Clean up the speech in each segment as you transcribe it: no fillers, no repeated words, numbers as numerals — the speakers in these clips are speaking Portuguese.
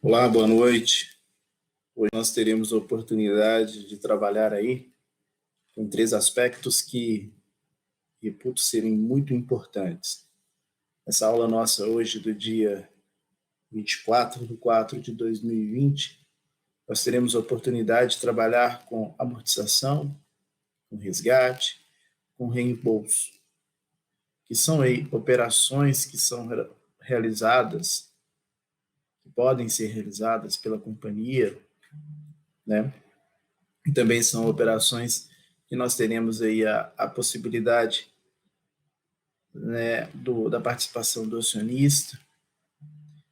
Olá, boa noite. Hoje nós teremos a oportunidade de trabalhar aí com três aspectos que reputo serem muito importantes. Essa aula nossa hoje do dia 24/4 de 2020, nós teremos a oportunidade de trabalhar com amortização, com resgate, com reembolso, que são aí operações que são realizadas, que podem ser realizadas pela companhia, né? E também são operações que nós teremos aí a possibilidade, né, da participação do acionista,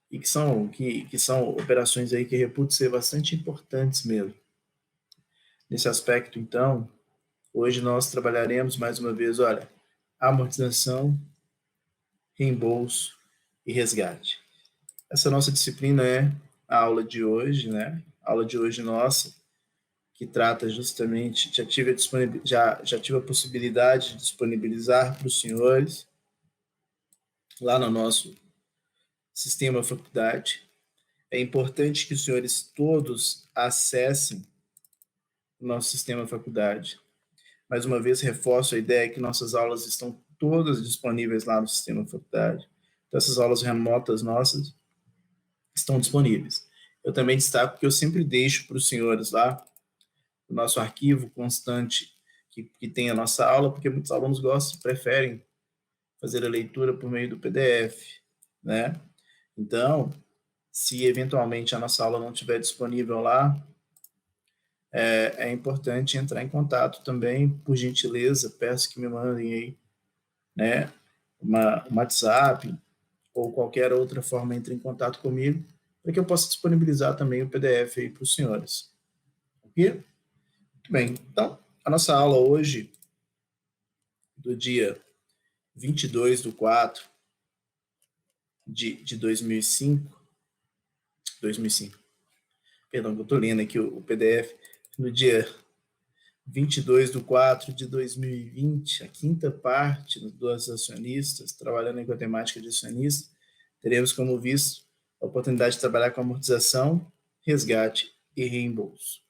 e que são operações aí que reputo ser bastante importantes mesmo. Nesse aspecto, então, hoje nós trabalharemos mais uma vez, olha, amortização, reembolso e resgate. Essa nossa disciplina é a aula de hoje, né? A aula de hoje nossa, que trata justamente, já tive a possibilidade de disponibilizar para os senhores, lá no nosso sistema faculdade. É importante que os senhores todos acessem o nosso sistema faculdade. Mais uma vez, reforço a ideia que nossas aulas estão todas disponíveis lá no sistema faculdade. Então, essas aulas remotas nossas estão disponíveis. Eu também destaco que eu sempre deixo para os senhores lá o nosso arquivo constante que tem a nossa aula, porque muitos alunos preferem fazer a leitura por meio do PDF, né? Então, se eventualmente a nossa aula não estiver disponível lá, é importante entrar em contato também, por gentileza, peço que me mandem aí, né, um WhatsApp ou qualquer outra forma, entre em contato comigo, para que eu possa disponibilizar também o PDF aí para os senhores. Ok? Muito bem, então, a nossa aula hoje, do dia 22/4 de 2005, perdão, eu estou lendo aqui o PDF, no dia 22/4 de 2020, a quinta parte dos acionistas, trabalhando com a temática de acionista, teremos como visto a oportunidade de trabalhar com amortização, resgate e reembolso,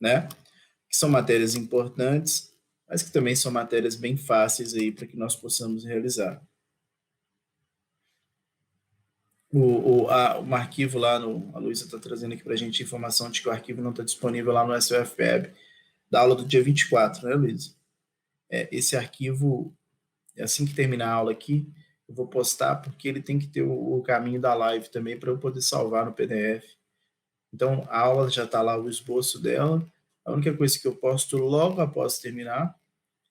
né? Que são matérias importantes, mas que também são matérias bem fáceis aí para que nós possamos realizar. O arquivo lá, a Luísa está trazendo aqui para a gente informação de que o arquivo não está disponível lá no SUF Web, da aula do dia 24, né, Luísa? Esse arquivo, assim que terminar a aula aqui, eu vou postar, porque ele tem que ter o caminho da live também para eu poder salvar no PDF. Então, a aula já está lá, o esboço dela. A única coisa que eu posto logo após terminar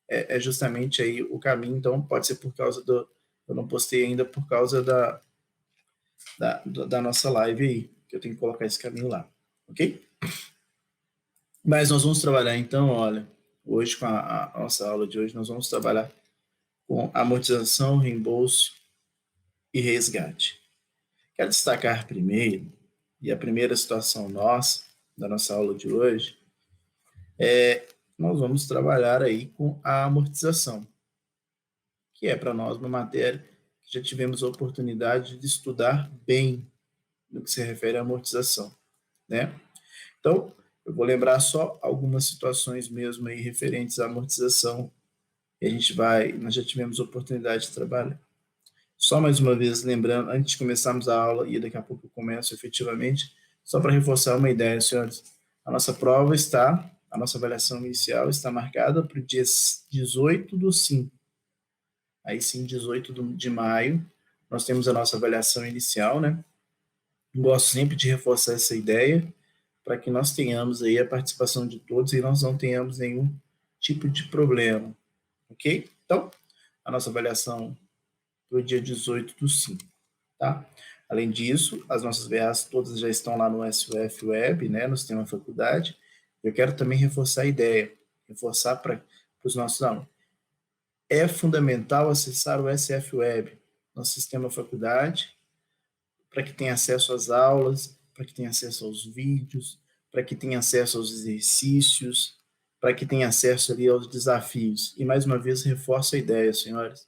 é justamente aí o caminho. Então, pode ser por causa eu não postei ainda por causa da nossa live aí, que eu tenho que colocar esse caminho lá, ok? Mas nós vamos trabalhar então, olha, hoje com a nossa aula de hoje, nós vamos trabalhar com amortização, reembolso e resgate. Quero destacar primeiro, e a primeira situação nossa, da nossa aula de hoje, nós vamos trabalhar aí com a amortização, que é para nós uma matéria que já tivemos a oportunidade de estudar bem no que se refere à amortização, né? Então, eu vou lembrar só algumas situações mesmo aí referentes à amortização, e nós já tivemos a oportunidade de trabalhar. Só mais uma vez, lembrando, antes de começarmos a aula, e daqui a pouco eu começo efetivamente, só para reforçar uma ideia, senhores, a nossa a nossa avaliação inicial está marcada para o dia 18/5. Aí sim, 18 de maio, nós temos a nossa avaliação inicial, né? Gosto sempre de reforçar essa ideia, para que nós tenhamos aí a participação de todos e nós não tenhamos nenhum tipo de problema, ok? Então, a nossa avaliação para o dia 18/5, tá? Além disso, as nossas VAs todas já estão lá no SUF Web, né, no sistema faculdade. Eu quero também reforçar a ideia, reforçar para os nossos alunos. É fundamental acessar o SF Web, nosso sistema faculdade, para que tenha acesso às aulas, para que tenha acesso aos vídeos, para que tenha acesso aos exercícios, para que tenha acesso ali aos desafios. E mais uma vez reforço a ideia, senhores.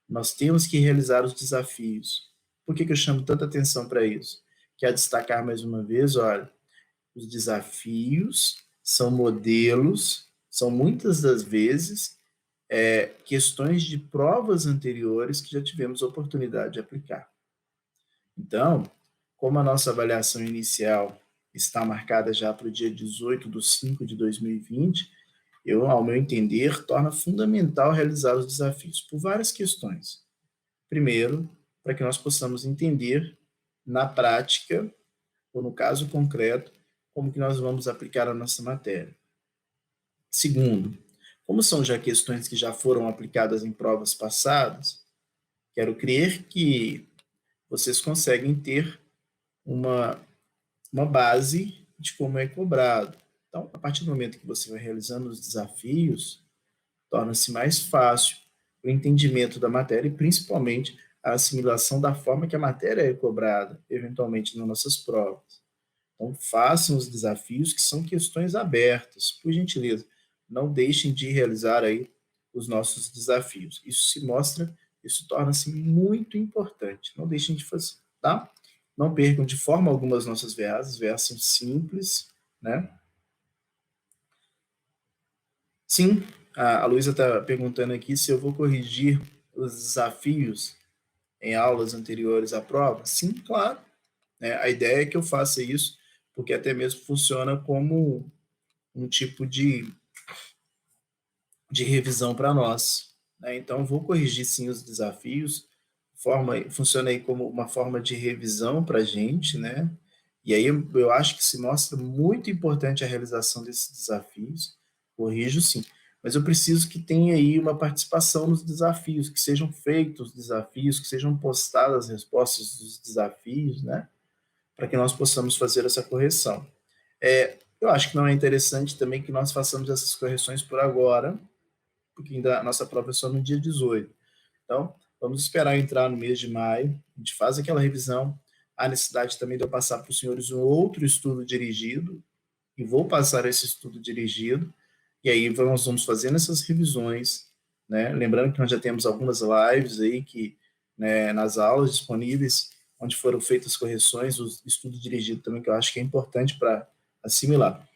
Nós temos que realizar os desafios. Por que eu chamo tanta atenção para isso? quero destacar mais uma vez, olha, os desafios são modelos, são muitas das vezes questões de provas anteriores que já tivemos a oportunidade de aplicar. Então, como a nossa avaliação inicial está marcada já para o dia 18/5/2020, ao meu entender, torna fundamental realizar os desafios por várias questões. Primeiro, para que nós possamos entender na prática, ou no caso concreto, como que nós vamos aplicar a nossa matéria. Segundo, como são já questões que já foram aplicadas em provas passadas, quero crer que vocês conseguem ter uma base de como é cobrado. Então, a partir do momento que você vai realizando os desafios, torna-se mais fácil o entendimento da matéria e, principalmente, a assimilação da forma que a matéria é cobrada, eventualmente, nas nossas provas. Então, façam os desafios, que são questões abertas. Por gentileza, não deixem de realizar aí os nossos desafios. Isso torna-se muito importante. Não deixem de fazer, tá? Não percam de forma alguma as nossas VAs. As VAs são simples, né? Sim, a Luísa está perguntando aqui se eu vou corrigir os desafios em aulas anteriores à prova. Sim, claro. A ideia é que eu faça isso, porque até mesmo funciona como um tipo de revisão para nós. Então, vou corrigir sim os desafios, funciona aí como uma forma de revisão para a gente, né? E aí eu acho que se mostra muito importante a realização desses desafios. Corrijo sim, mas eu preciso que tenha aí uma participação nos desafios, que sejam feitos os desafios, que sejam postadas as respostas dos desafios, né? Para que nós possamos fazer essa correção. Eu acho que não é interessante também que nós façamos essas correções por agora, porque ainda a nossa prova é só no dia 18. Então, vamos esperar entrar no mês de maio, a gente faz aquela revisão. Há necessidade também de eu passar para os senhores um outro estudo dirigido, e vou passar esse estudo dirigido, e aí nós vamos fazendo essas revisões, né? Lembrando que nós já temos algumas lives aí, né, nas aulas disponíveis, onde foram feitas correções, o estudo dirigido também, que eu acho que é importante para assimilar.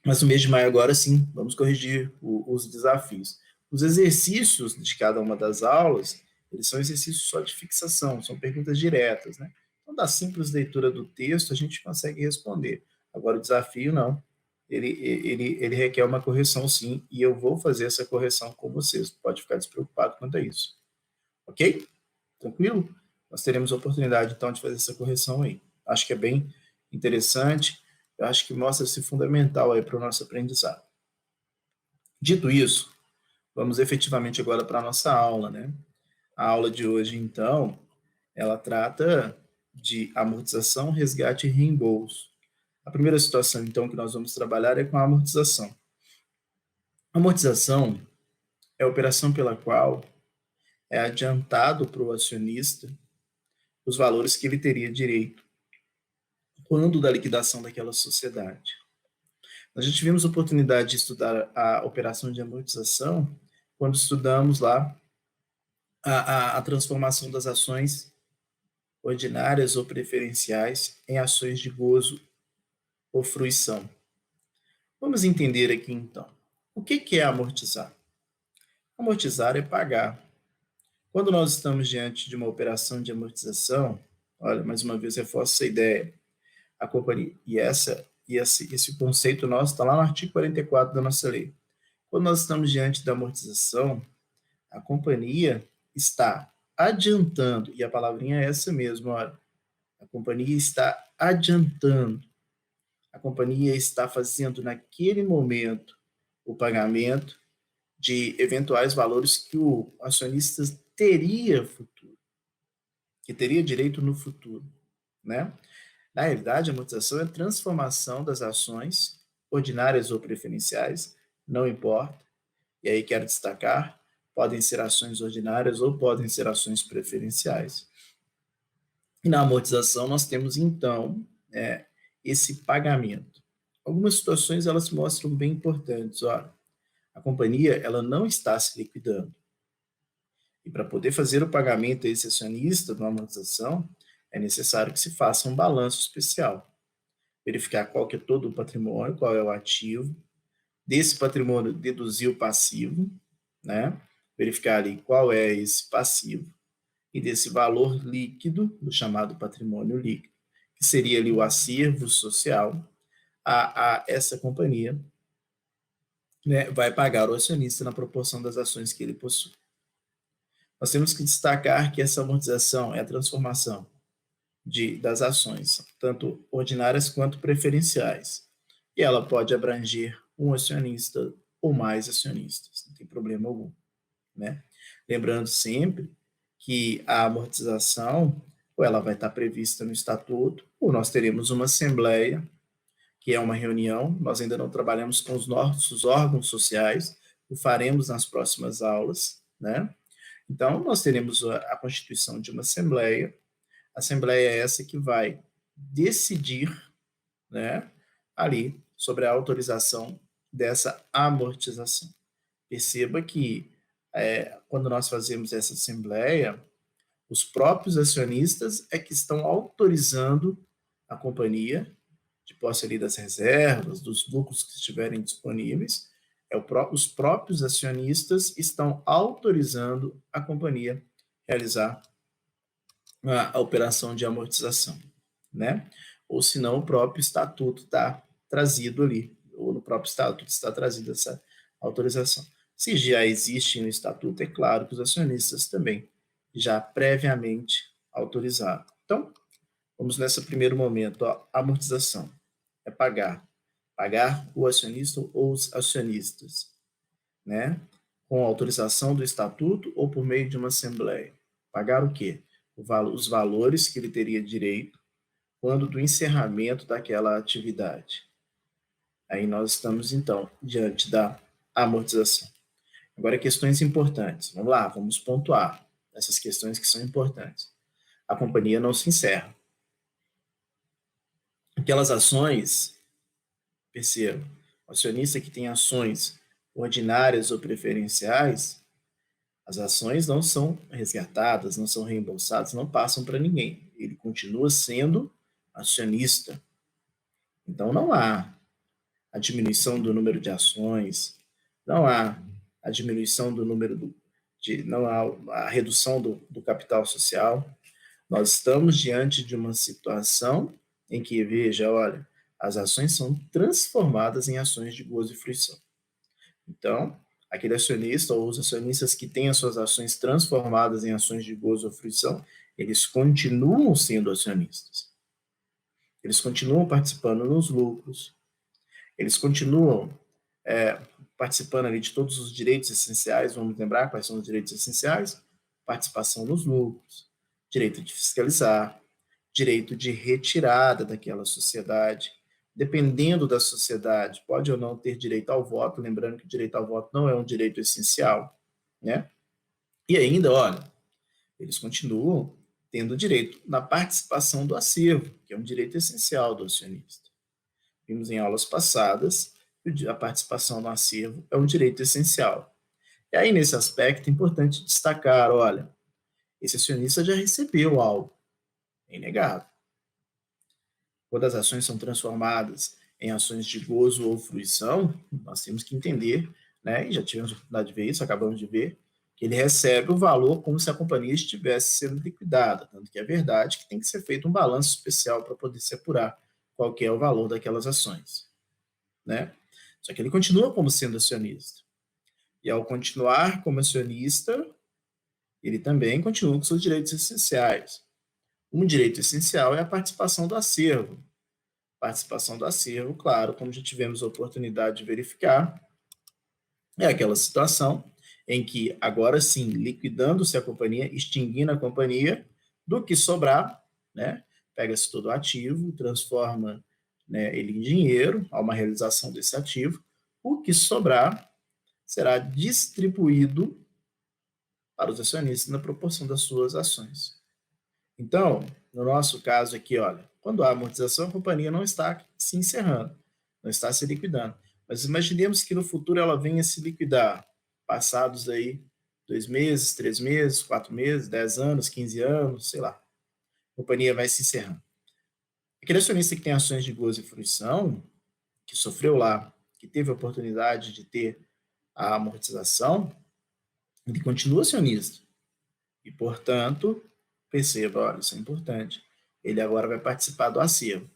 Mas no mês de maio agora sim, vamos corrigir os desafios. Os exercícios de cada uma das aulas, eles são exercícios só de fixação, são perguntas diretas, né? Então, da simples leitura do texto, a gente consegue responder. Agora, o desafio, não. Ele requer uma correção, sim, e eu vou fazer essa correção com vocês. Pode ficar despreocupado quanto a isso. Ok? Tranquilo? Nós teremos a oportunidade, então, de fazer essa correção aí. Acho que é bem interessante. Eu acho que mostra-se fundamental aí para o nosso aprendizado. Dito isso, vamos efetivamente agora para a nossa aula, né? A aula de hoje, então, ela trata de amortização, resgate e reembolso. A primeira situação, então, que nós vamos trabalhar é com a amortização. A amortização é a operação pela qual é adiantado para o acionista os valores que ele teria direito quando da liquidação daquela sociedade. Nós já tivemos a oportunidade de estudar a operação de amortização quando estudamos lá a transformação das ações ordinárias ou preferenciais em ações de gozo ou fruição. Vamos entender aqui, então, o que é amortizar? Amortizar é pagar. Quando nós estamos diante de uma operação de amortização, olha, mais uma vez reforço essa ideia, a companhia, e esse conceito nosso está lá no artigo 44 da nossa lei. Quando nós estamos diante da amortização, a companhia está adiantando, e a palavrinha é essa mesmo, olha, a companhia está adiantando, a companhia está fazendo naquele momento o pagamento de eventuais valores que o acionista teria futuro, que teria direito no futuro, né? Na realidade, a amortização é a transformação das ações ordinárias ou preferenciais, não importa. E aí quero destacar, podem ser ações ordinárias ou podem ser ações preferenciais. E na amortização nós temos, então, esse pagamento. Algumas situações elas se mostram bem importantes. Olha, a companhia ela não está se liquidando. E para poder fazer o pagamento a esse acionista de uma amortização, é necessário que se faça um balanço especial. Verificar qual que é todo o patrimônio, qual é o ativo, desse patrimônio deduzir o passivo, né? Verificar ali qual é esse passivo, e desse valor líquido, do chamado patrimônio líquido, que seria ali o acervo social, a essa companhia, né, vai pagar o acionista na proporção das ações que ele possui. Nós temos que destacar que essa amortização é a transformação das ações, tanto ordinárias quanto preferenciais. E ela pode abranger um acionista ou mais acionistas, não tem problema algum, né? Lembrando sempre que a amortização, ou ela vai estar prevista no estatuto, ou nós teremos uma assembleia, que é uma reunião, nós ainda não trabalhamos com os nossos órgãos sociais, o faremos nas próximas aulas, né? Então, nós teremos a constituição de uma assembleia, a assembleia é essa que vai decidir, né, ali, sobre a autorização dessa amortização. Perceba que, quando nós fazemos essa assembleia, os próprios acionistas é que estão autorizando a companhia, de posse ali das reservas, dos lucros que estiverem disponíveis, os próprios acionistas estão autorizando a companhia realizar a operação de amortização, né? Ou se não, o próprio estatuto está trazido ali, ou no próprio estatuto está trazida essa autorização. Se já existe no estatuto, é claro que os acionistas também já previamente autorizaram. Então, vamos nesse primeiro momento, a amortização é pagar o acionista ou os acionistas, né? Com autorização do estatuto ou por meio de uma assembleia. Pagar o quê? Os valores que ele teria direito quando do encerramento daquela atividade. Aí nós estamos, então, diante da amortização. Agora, questões importantes. Vamos lá, vamos pontuar essas questões que são importantes. A companhia não se encerra. Aquelas ações, perceba, o acionista que tem ações ordinárias ou preferenciais, as ações não são resgatadas, não são reembolsadas, não passam para ninguém. Ele continua sendo acionista. Então, não há a diminuição do número de ações, não há a diminuição do número não há a redução do capital social. Nós estamos diante de uma situação em que, veja, olha, as ações são transformadas em ações de gozo e fruição. Então, aquele acionista ou os acionistas que têm as suas ações transformadas em ações de gozo ou fruição, eles continuam sendo acionistas. Eles continuam participando nos lucros, eles continuam participando ali de todos os direitos essenciais, vamos lembrar quais são os direitos essenciais? Participação nos lucros, direito de fiscalizar, direito de retirada daquela sociedade, dependendo da sociedade, pode ou não ter direito ao voto, lembrando que o direito ao voto não é um direito essencial, né? E ainda, olha, eles continuam tendo direito na participação do acervo, que é um direito essencial do acionista. Vimos em aulas passadas que a participação no acervo é um direito essencial. E aí, nesse aspecto, é importante destacar, olha, esse acionista já recebeu algo, é inegável. Quando as ações são transformadas em ações de gozo ou fruição, nós temos que entender, né, e já tivemos a oportunidade de ver isso, acabamos de ver, que ele recebe o valor como se a companhia estivesse sendo liquidada, tanto que é verdade que tem que ser feito um balanço especial para poder se apurar qual que é o valor daquelas ações, né? Só que ele continua como sendo acionista. E ao continuar como acionista, ele também continua com seus direitos essenciais. Um direito essencial é a participação do acervo. Participação do acervo, claro, como já tivemos a oportunidade de verificar, é aquela situação em que, agora sim, liquidando-se a companhia, extinguindo a companhia, do que sobrar, né, pega-se todo o ativo, transforma, né, ele em dinheiro, há uma realização desse ativo, o que sobrar será distribuído para os acionistas na proporção das suas ações. Então, no nosso caso aqui, olha, quando há amortização, a companhia não está se encerrando, não está se liquidando. Mas imaginemos que no futuro ela venha se liquidar, passados aí 2 meses, 3 meses, 4 meses, 10 anos, 15 anos, sei lá. companhia vai se encerrando. Aquele acionista que tem ações de gozo e fruição, que sofreu lá, que teve a oportunidade de ter a amortização, ele continua acionista. E, portanto, perceba, olha, isso é importante, ele agora vai participar do acervo.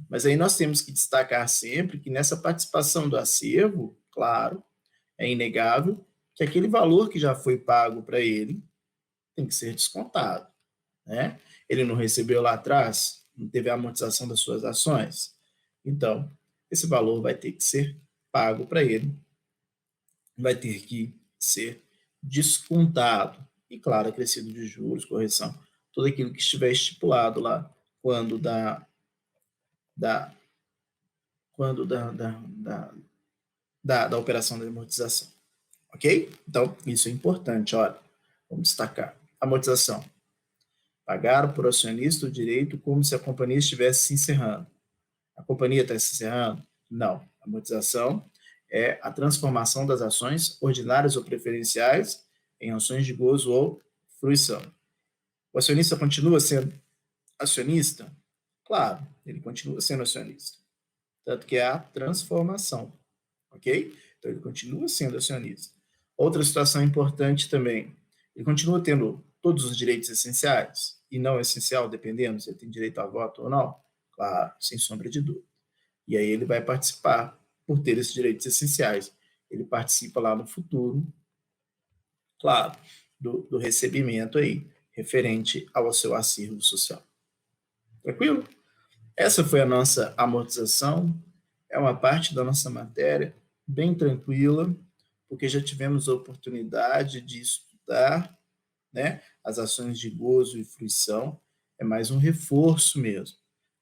Mas aí nós temos que destacar sempre que nessa participação do acervo, claro, é inegável que aquele valor que já foi pago para ele tem que ser descontado, né? Ele não recebeu lá atrás, não teve a amortização das suas ações. Então, esse valor vai ter que ser pago para ele, vai ter que ser descontado. E, claro, acrescido de juros, correção, tudo aquilo que estiver estipulado lá quando da, quando da operação de amortização. Ok? Então, isso é importante, olha, vamos destacar. Amortização. Pagar por acionista o direito como se a companhia estivesse se encerrando. A companhia está se encerrando? Não. Amortização é a transformação das ações ordinárias ou preferenciais em ações de gozo ou fruição. O acionista continua sendo acionista? Claro, ele continua sendo acionista. Tanto que é a transformação, ok? Então, ele continua sendo acionista. Outra situação importante também, ele continua tendo todos os direitos essenciais e não essencial, dependendo se ele tem direito a voto ou não? Claro, sem sombra de dúvida. E aí ele vai participar por ter esses direitos essenciais. Ele participa lá no futuro, claro, do recebimento aí, referente ao seu acervo social. Tranquilo? Essa foi a nossa amortização. É uma parte da nossa matéria bem tranquila, porque já tivemos a oportunidade de estudar, né, as ações de gozo e fruição. É mais um reforço mesmo.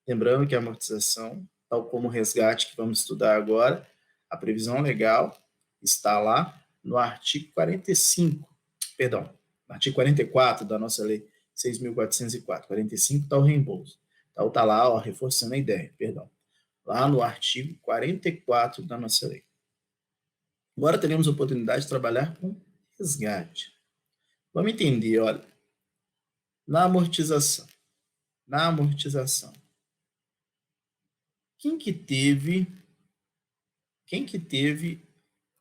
Lembrando que a amortização, tal como o resgate que vamos estudar agora, a previsão legal está lá no artigo 45, perdão, no artigo 44 da nossa lei 6.404. 45 está o reembolso. Então está lá, ó, reforçando a ideia, perdão. Lá no artigo 44 da nossa lei. Agora teremos a oportunidade de trabalhar com resgate. Vamos entender, olha, na amortização, quem que teve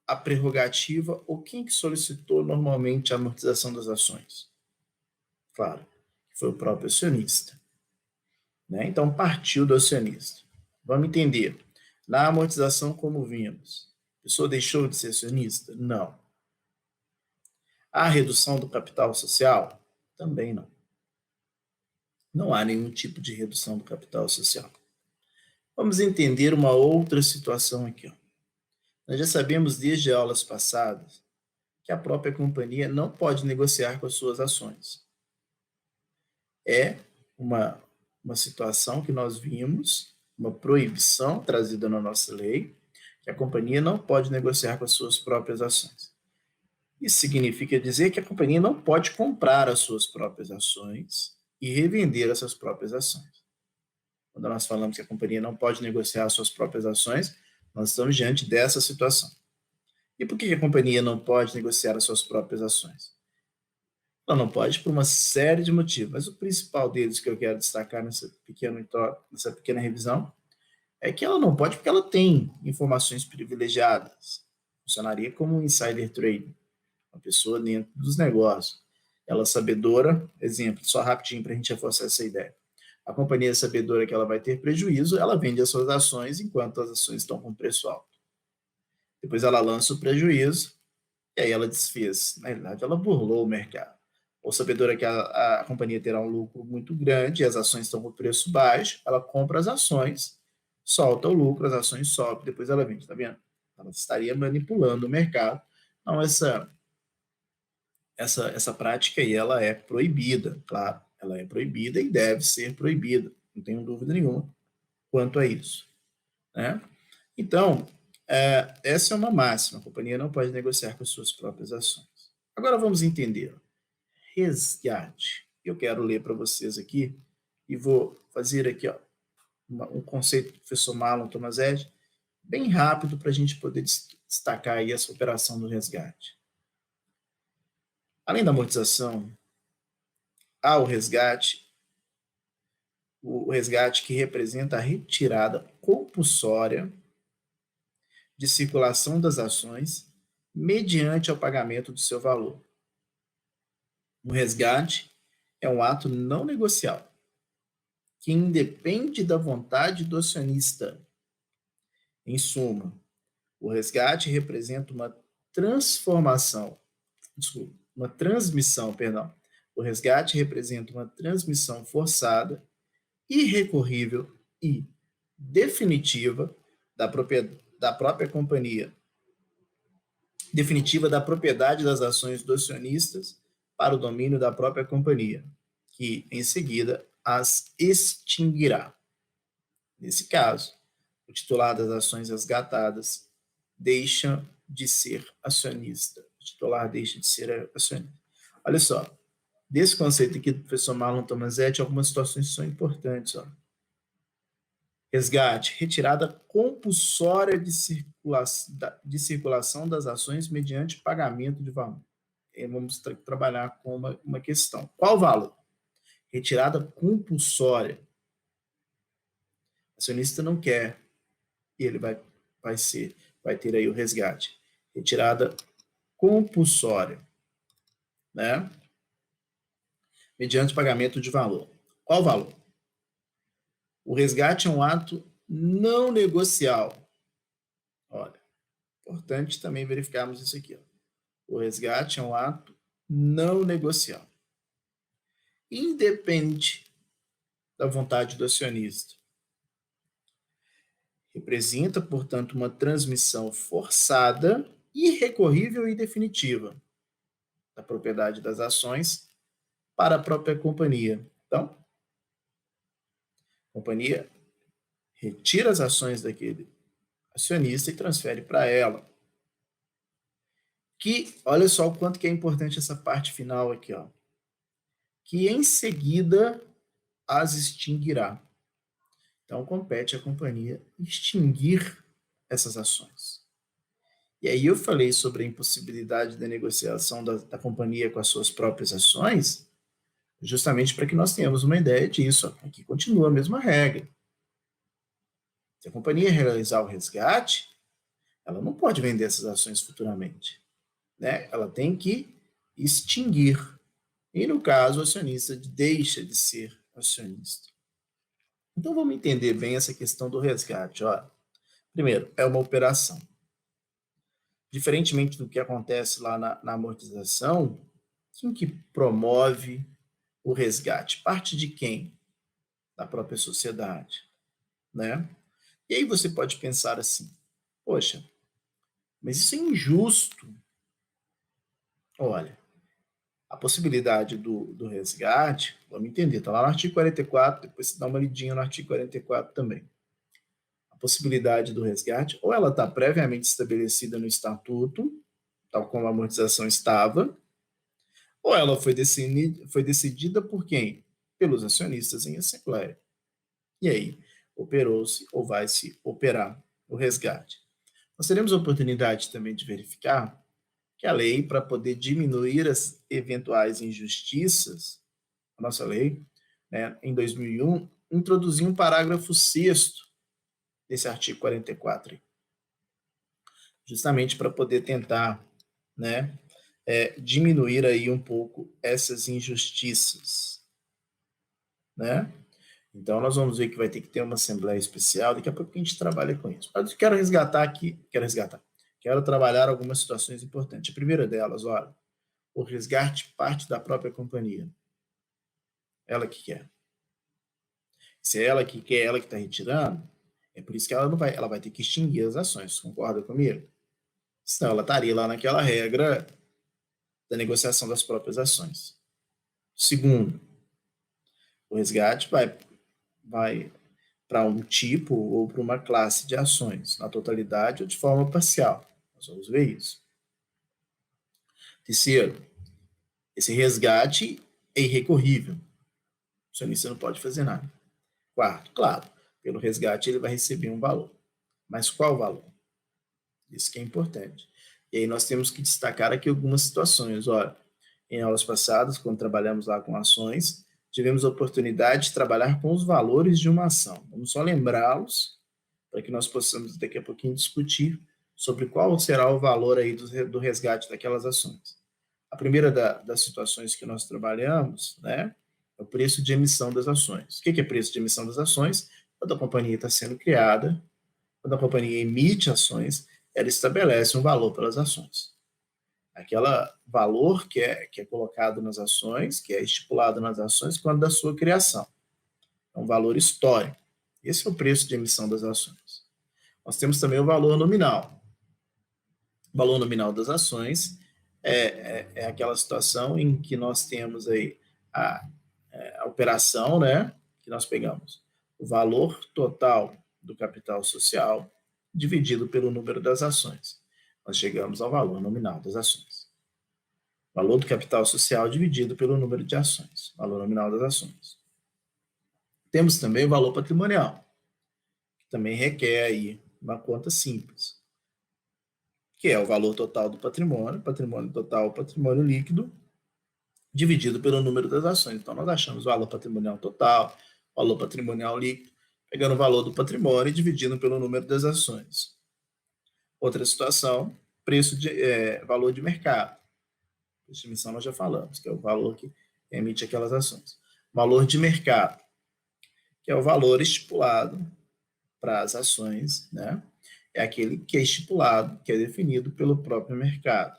a prerrogativa ou quem que solicitou normalmente a amortização das ações? Claro, foi o próprio acionista, né? Então partiu do acionista. Vamos entender. Na amortização, como vimos, a pessoa deixou de ser acionista? Não. A redução do capital social? Também não. Não há nenhum tipo de redução do capital social. Vamos entender uma outra situação aqui, ó. Nós já sabemos desde aulas passadas que a própria companhia não pode negociar com as suas ações. É uma situação que nós vimos, uma proibição trazida na nossa lei, que a companhia não pode negociar com as suas próprias ações. Isso significa dizer que a companhia não pode comprar as suas próprias ações e revender essas próprias ações. Quando nós falamos que a companhia não pode negociar as suas próprias ações, nós estamos diante dessa situação. E por que a companhia não pode negociar as suas próprias ações? Ela não pode por uma série de motivos, mas o principal deles que eu quero destacar nessa pequena revisão é que ela não pode porque ela tem informações privilegiadas. Funcionaria como um insider trading, uma pessoa dentro dos negócios. Ela sabedora, exemplo, só rapidinho para a gente reforçar essa ideia. A companhia sabedora que ela vai ter prejuízo, ela vende as suas ações enquanto as ações estão com preço alto. Depois ela lança o prejuízo e aí ela desfez. Na realidade, ela burlou o mercado. Ou sabedora que a companhia terá um lucro muito grande e as ações estão com preço baixo, ela compra as ações, solta o lucro, as ações sobem, depois ela vende, tá vendo? Ela estaria manipulando o mercado. Então, essa prática aí, ela é proibida, claro. Ela é proibida e deve ser proibida, não tenho dúvida nenhuma quanto a isso, né? Então, essa é uma máxima, a companhia não pode negociar com as suas próprias ações. Agora vamos entender. Resgate. Eu quero ler para vocês aqui e vou fazer aqui ó, um conceito do professor Marlon Tomazetti, bem rápido para a gente poder destacar aí essa operação do resgate. Além da amortização, há o resgate o resgate que representa a retirada compulsória de circulação das ações mediante ao pagamento do seu valor. O resgate é um ato não negociável, que independe da vontade do acionista. Em suma, o resgate representa uma transmissão. O resgate representa uma transmissão forçada, irrecorrível e definitiva da própria companhia, definitiva da propriedade das ações dos acionistas para o domínio da própria companhia, que, em seguida, as extinguirá. Nesse caso, o titular das ações resgatadas deixa de ser acionista. O titular deixa de ser acionista. Olha só, desse conceito aqui do professor Marlon Tomazetti, algumas situações são importantes. Ó. Resgate, retirada compulsória de circulação das ações mediante pagamento de valor. E vamos trabalhar com uma questão. Qual valor? Retirada compulsória. O acionista não quer e ele vai ter aí o resgate. Retirada compulsória, né? Mediante pagamento de valor. Qual valor? O resgate é um ato não negocial. Olha, importante também verificarmos isso aqui. Ó. O resgate é um ato não negocial. Independe da vontade do acionista. Representa, portanto, uma transmissão forçada, irrecorrível e definitiva da propriedade das ações para a própria companhia. Então, a companhia retira as ações daquele acionista e transfere para ela. Que, olha só o quanto que é importante essa parte final aqui, ó. Que em seguida as extinguirá. Então, compete à companhia extinguir essas ações. E aí eu falei sobre a impossibilidade da negociação da companhia com as suas próprias ações, justamente para que nós tenhamos uma ideia disso. Ó. Aqui continua a mesma regra. Se a companhia realizar o resgate, ela não pode vender essas ações futuramente. Né? Ela tem que extinguir. E, no caso, o acionista deixa de ser acionista. Então, vamos entender bem essa questão do resgate. Ó. Primeiro, é uma operação. Diferentemente do que acontece lá na amortização, quem que promove o resgate? Parte de quem? Da própria sociedade. Né? E aí você pode pensar assim, poxa, mas isso é injusto. Olha, a possibilidade do resgate, vamos entender, está lá no artigo 44, depois você dá uma lidinha no artigo 44 também. A possibilidade do resgate, ou ela está previamente estabelecida no estatuto, tal como a amortização estava, ou ela foi decidida por quem? Pelos acionistas em assembleia. E aí, operou-se ou vai se operar o resgate. Nós teremos a oportunidade também de verificar que a lei, para poder diminuir as eventuais injustiças, a nossa lei, né, em 2001, introduziu um parágrafo 6º desse artigo 44, justamente para poder tentar, né, diminuir aí um pouco essas injustiças, né? Então, nós vamos ver que vai ter que ter uma assembleia especial, daqui a pouco a gente trabalha com isso. Mas eu quero trabalhar algumas situações importantes. A primeira delas, olha, o resgate parte da própria companhia. Ela que quer. Se é ela que quer, ela que está retirando, é por isso que ela vai ter que extinguir as ações, concorda comigo? Senão ela estaria lá naquela regra da negociação das próprias ações. Segundo, o resgate vai para um tipo ou para uma classe de ações, na totalidade ou de forma parcial. Nós vamos ver isso. Terceiro, esse resgate é irrecorrível. O acionista não pode fazer nada. Quarto, claro, pelo resgate ele vai receber um valor. Mas qual valor? Isso que é importante. E aí nós temos que destacar aqui algumas situações. Olha, em aulas passadas, quando trabalhamos lá com ações, tivemos a oportunidade de trabalhar com os valores de uma ação. Vamos só lembrá-los, para que nós possamos daqui a pouquinho discutir sobre qual será o valor aí do resgate daquelas ações. A primeira das situações que nós trabalhamos, né, é o preço de emissão das ações. O que é preço de emissão das ações? Quando a companhia está sendo criada, quando a companhia emite ações, ela estabelece um valor pelas ações. Aquele valor que é colocado nas ações, que é estipulado nas ações quando da sua criação. É um valor histórico. Esse é o preço de emissão das ações. Nós temos também o valor nominal. O valor nominal das ações é aquela situação em que nós temos aí a operação, né, que nós pegamos o valor total do capital social dividido pelo número das ações. Nós chegamos ao valor nominal das ações. Valor do capital social dividido pelo número de ações. Valor nominal das ações. Temos também o valor patrimonial, que também requer aí uma conta simples, que é o valor total do patrimônio total, patrimônio líquido, dividido pelo número das ações. Então, nós achamos o valor patrimonial total, valor patrimonial líquido, pegando o valor do patrimônio e dividindo pelo número das ações. Outra situação, valor de mercado. Preço de emissão nós já falamos, que é o valor que emite aquelas ações. Valor de mercado, que é o valor estipulado para as ações, né? É aquele que é estipulado, que é definido pelo próprio mercado,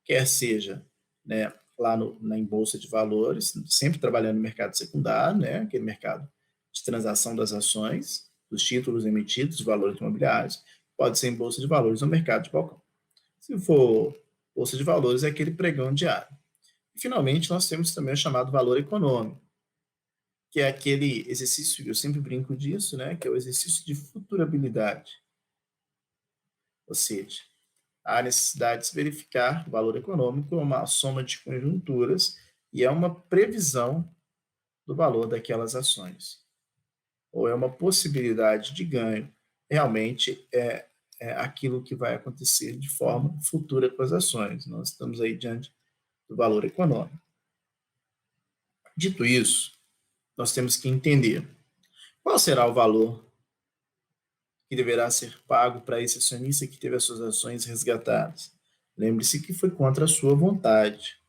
quer seja, né, lá em bolsa de valores, sempre trabalhando no mercado secundário, né, aquele mercado de transação das ações, dos títulos emitidos, dos valores imobiliários, pode ser em bolsa de valores ou mercado de balcão. Se for bolsa de valores, é aquele pregão diário. E, finalmente, nós temos também o chamado valor econômico, que é aquele exercício, eu sempre brinco disso, né, que é o exercício de futurabilidade. Ou seja, há necessidade de se verificar o valor econômico, é uma soma de conjunturas e é uma previsão do valor daquelas ações. Ou é uma possibilidade de ganho. Realmente é aquilo que vai acontecer de forma futura com as ações. Nós estamos aí diante do valor econômico. Dito isso, nós temos que entender qual será o valor que deverá ser pago para esse acionista que teve as suas ações resgatadas. Lembre-se que foi contra a sua vontade,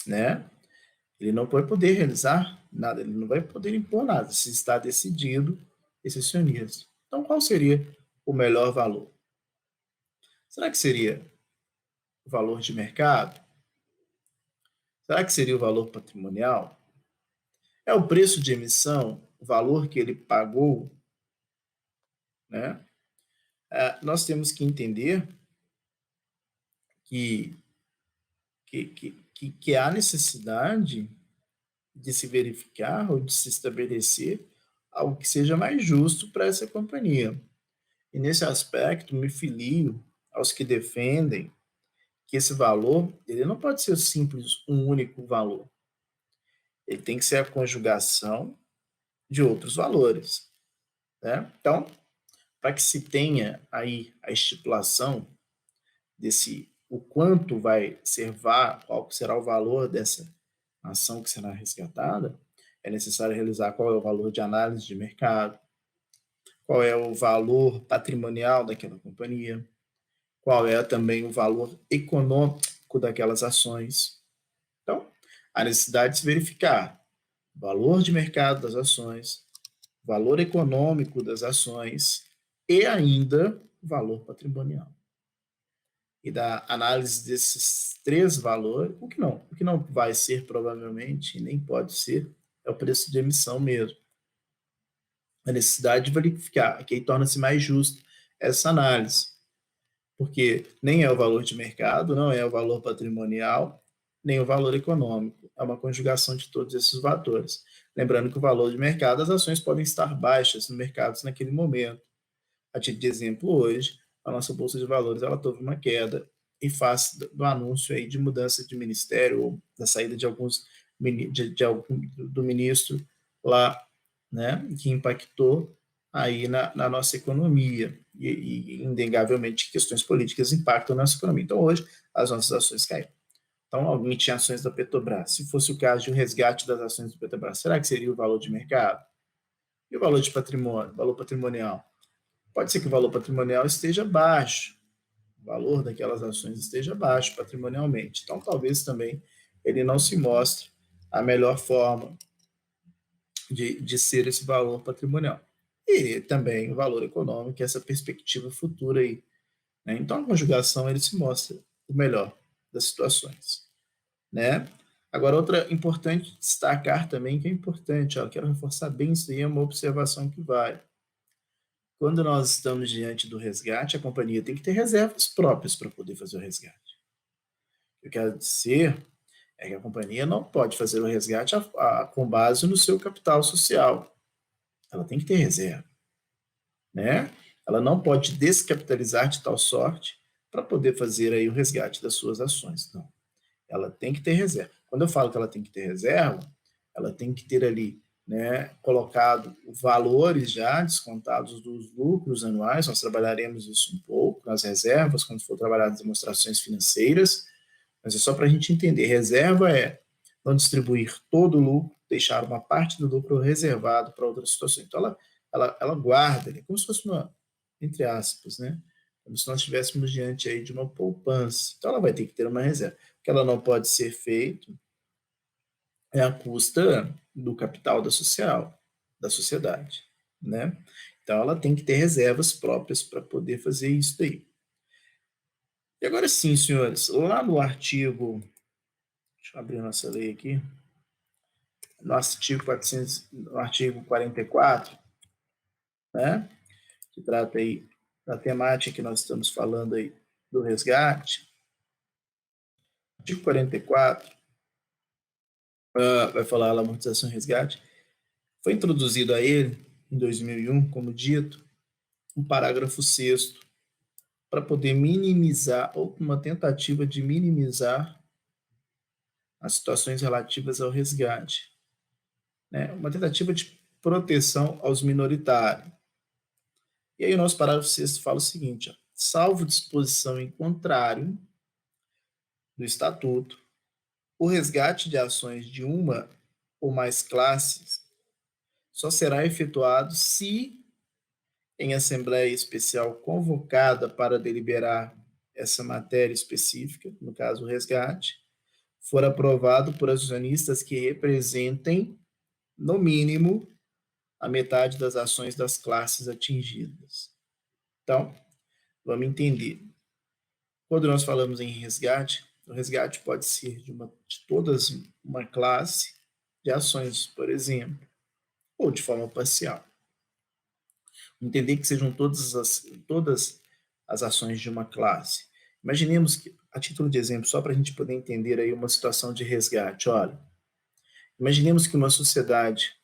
né? Ele não vai poder realizar nada, ele não vai poder impor nada, se está decidido esse acionista. Então, qual seria o melhor valor? Será que seria o valor de mercado? Será que seria o valor patrimonial? É o preço de emissão, o valor que ele pagou, né? Nós temos que entender que há necessidade de se verificar ou de se estabelecer algo que seja mais justo para essa companhia. E nesse aspecto, me filio aos que defendem que esse valor ele não pode ser simples um único valor. Ele tem que ser a conjugação de outros valores, né? Então, para que se tenha aí a estipulação desse o quanto vai ser qual será o valor dessa ação que será resgatada, é necessário realizar qual é o valor de análise de mercado, qual é o valor patrimonial daquela companhia, qual é também o valor econômico daquelas ações. Então, a necessidade de se verificar o valor de mercado das ações, valor econômico das ações e ainda o valor patrimonial. E da análise desses três valores, o que não vai ser provavelmente, nem pode ser, é o preço de emissão mesmo. A necessidade de verificar, que aí torna-se mais justo essa análise, porque nem é o valor de mercado, não é o valor patrimonial, nem o valor econômico. É uma conjugação de todos esses fatores. Lembrando que o valor de mercado, as ações podem estar baixas no mercado naquele momento. A título de exemplo, hoje, a nossa Bolsa de Valores ela teve uma queda em face do anúncio aí de mudança de ministério ou da saída de alguns do ministro lá, né, que impactou aí na nossa economia e, inegavelmente, questões políticas impactam a nossa economia. Então, hoje, as nossas ações caíram. Então, alguém tinha ações da Petrobras. Se fosse o caso de um resgate das ações da Petrobras, será que seria o valor de mercado? E o valor de patrimônio, valor patrimonial? Pode ser que o valor patrimonial esteja baixo, o valor daquelas ações esteja baixo patrimonialmente. Então, talvez também ele não se mostre a melhor forma de ser esse valor patrimonial. E também o valor econômico, essa perspectiva futura aí. Né? Então, a conjugação ele se mostra o melhor das situações. Né? Agora, outra importante destacar também, que é importante, ó, quero reforçar bem isso aí, é uma observação que vale. Quando nós estamos diante do resgate, a companhia tem que ter reservas próprias para poder fazer o resgate. O que eu quero dizer é que a companhia não pode fazer o resgate com base no seu capital social. Ela tem que ter reserva. Né? Ela não pode descapitalizar de tal sorte para poder fazer aí o resgate das suas ações. Não. Ela tem que ter reserva. Quando eu falo que ela tem que ter reserva, ela tem que ter ali, né, colocado valores já descontados dos lucros anuais. Nós trabalharemos isso um pouco nas reservas, quando for trabalhar as demonstrações financeiras, mas é só para a gente entender. Reserva é não distribuir todo o lucro, deixar uma parte do lucro reservado para outras situações. Então, ela guarda, como se fosse uma, entre aspas, né? Como se nós estivéssemos diante aí de uma poupança. Então, ela vai ter que ter uma reserva. O que ela não pode ser feito é a custa do capital da sociedade, né? Então, ela tem que ter reservas próprias para poder fazer isso daí. E agora sim, senhores, lá no artigo, deixa eu abrir nossa lei aqui, no artigo 44, né? Que trata aí da temática que nós estamos falando aí do resgate. Artigo 44 vai falar da amortização e resgate. Foi introduzido a ele, em 2001, como dito, um parágrafo 6º para poder minimizar, ou uma tentativa de minimizar as situações relativas ao resgate. Né? Uma tentativa de proteção aos minoritários. E aí o nosso parágrafo 6º fala o seguinte, ó, salvo disposição em contrário do Estatuto, o resgate de ações de uma ou mais classes só será efetuado se, em assembleia especial convocada para deliberar essa matéria específica, no caso o resgate, for aprovado por acionistas que representem, no mínimo, a metade das ações das classes atingidas. Então, vamos entender. Quando nós falamos em resgate, o resgate pode ser de todas uma classe de ações, por exemplo, ou de forma parcial. Entender que sejam todas as ações de uma classe. Imaginemos que, a título de exemplo, só para a gente poder entender aí uma situação de resgate, olha, imaginemos que uma sociedade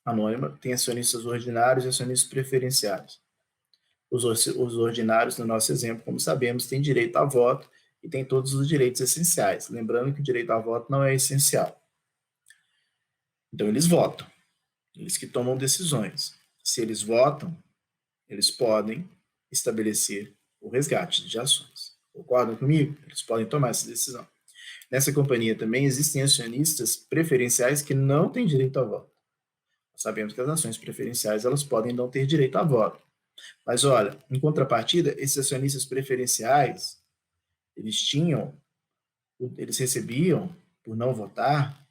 anônima tem acionistas ordinários e acionistas preferenciais. Os ordinários, no nosso exemplo, como sabemos, têm direito a voto e têm todos os direitos essenciais. Lembrando que o direito a voto não é essencial. Então, eles votam. Eles que tomam decisões. Se eles votam, eles podem estabelecer o resgate de ações. Concordam comigo? Eles podem tomar essa decisão. Nessa companhia também existem acionistas preferenciais que não têm direito a voto. Nós sabemos que as ações preferenciais elas podem não ter direito a voto. Mas olha, em contrapartida, esses acionistas preferenciais, eles recebiam, por não votar,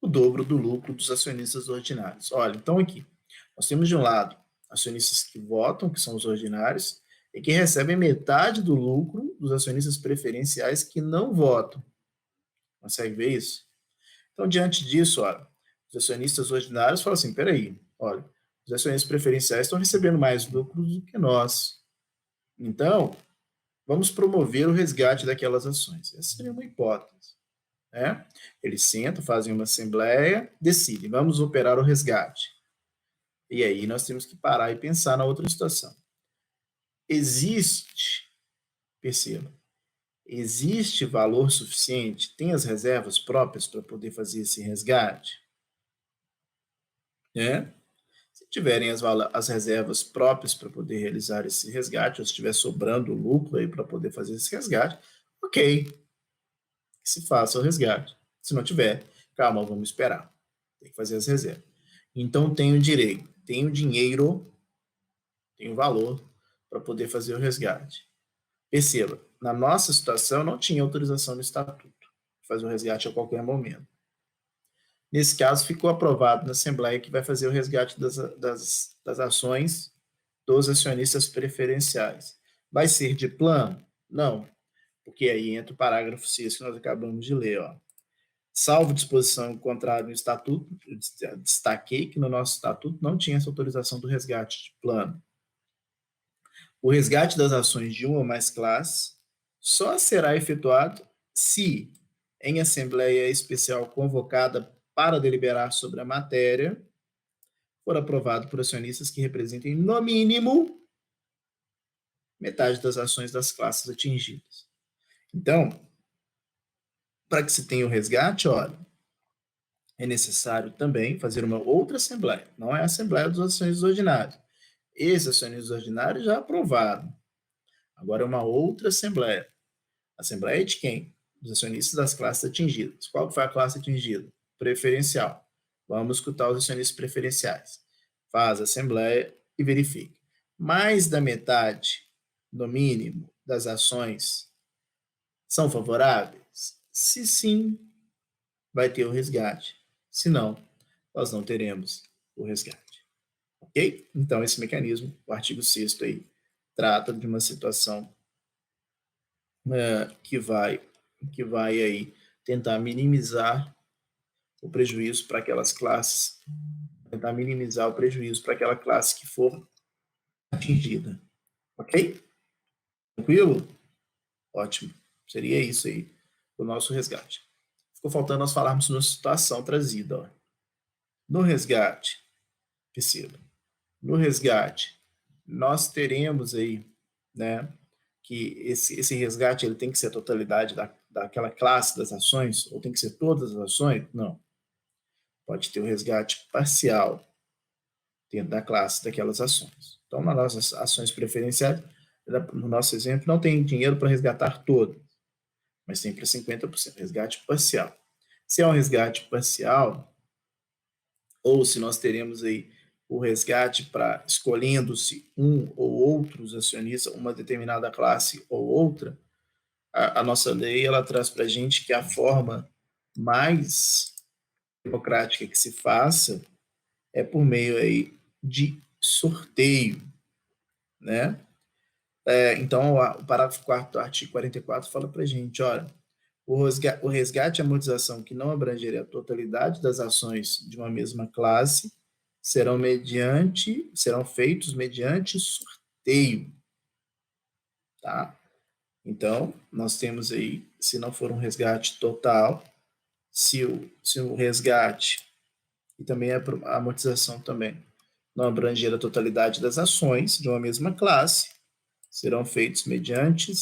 o dobro do lucro dos acionistas ordinários. Olha, então aqui, nós temos de um lado acionistas que votam, que são os ordinários, e que recebem metade do lucro dos acionistas preferenciais que não votam. Consegue ver isso? Então, diante disso, olha, os acionistas ordinários falam assim, peraí, olha, os acionistas preferenciais estão recebendo mais lucro do que nós. Então, vamos promover o resgate daquelas ações. Essa seria uma hipótese. Né? Eles sentam, fazem uma assembleia, decidem, vamos operar o resgate. E aí nós temos que parar e pensar na outra situação. Perceba, existe valor suficiente, tem as reservas próprias para poder fazer esse resgate? Né? Se tiverem as reservas próprias para poder realizar esse resgate, ou se estiver sobrando lucro aí para poder fazer esse resgate, ok. que se faça o resgate. Se não tiver, calma, vamos esperar. Tem que fazer as reservas. Então, tenho direito, tenho dinheiro, tenho valor para poder fazer o resgate. Perceba, na nossa situação, não tinha autorização no estatuto de fazer o resgate a qualquer momento. Nesse caso, ficou aprovado na Assembleia que vai fazer o resgate das ações dos acionistas preferenciais. Vai ser de plano? Não, porque aí entra o parágrafo 6 que nós acabamos de ler. Ó. Salvo disposição contrária no estatuto, eu destaquei que no nosso estatuto não tinha essa autorização do resgate de plano. O resgate das ações de uma ou mais classes só será efetuado se, em assembleia especial convocada para deliberar sobre a matéria, for aprovado por acionistas que representem, no mínimo, metade das ações das classes atingidas. Então, para que se tenha o resgate, olha, é necessário também fazer uma outra assembleia, não é a assembleia dos acionistas ordinários. Esses acionistas ordinários já aprovaram. Agora é uma outra assembleia. Assembleia de quem? Dos acionistas das classes atingidas. Qual foi a classe atingida? Preferencial. Vamos escutar os acionistas preferenciais. Faz a assembleia e verifica. Mais da metade, no mínimo, das ações são favoráveis? Se sim, vai ter o resgate. Se não, nós não teremos o resgate. Ok? Então, esse mecanismo, o artigo 6º aí, trata de uma situação que vai aí tentar minimizar o prejuízo para aquelas classes, tentar minimizar o prejuízo para aquela classe que for atingida. Ok? Tranquilo? Ótimo. Seria isso aí, o nosso resgate. Ficou faltando nós falarmos na situação trazida. Ó. No resgate, perceba, no resgate, nós teremos aí, né, que esse resgate ele tem que ser a totalidade daquela classe das ações, ou tem que ser todas as ações? Não. Pode ter o resgate parcial dentro da classe daquelas ações. Então, nas nossas ações preferenciais, no nosso exemplo, não tem dinheiro para resgatar todas, mas sempre 50%, resgate parcial. Se é um resgate parcial, ou se nós teremos aí o resgate para escolhendo-se um ou outros acionistas, uma determinada classe ou outra, a nossa lei ela traz para a gente que a forma mais democrática que se faça é por meio aí de sorteio, né? Então, o parágrafo 4º do artigo 44 fala para a gente, olha, o resgate e amortização que não abrangerem a totalidade das ações de uma mesma classe serão feitos mediante sorteio, tá? Então, nós temos aí, se não for um resgate total, se o resgate e também a amortização também não abranger a totalidade das ações de uma mesma classe, serão feitos mediante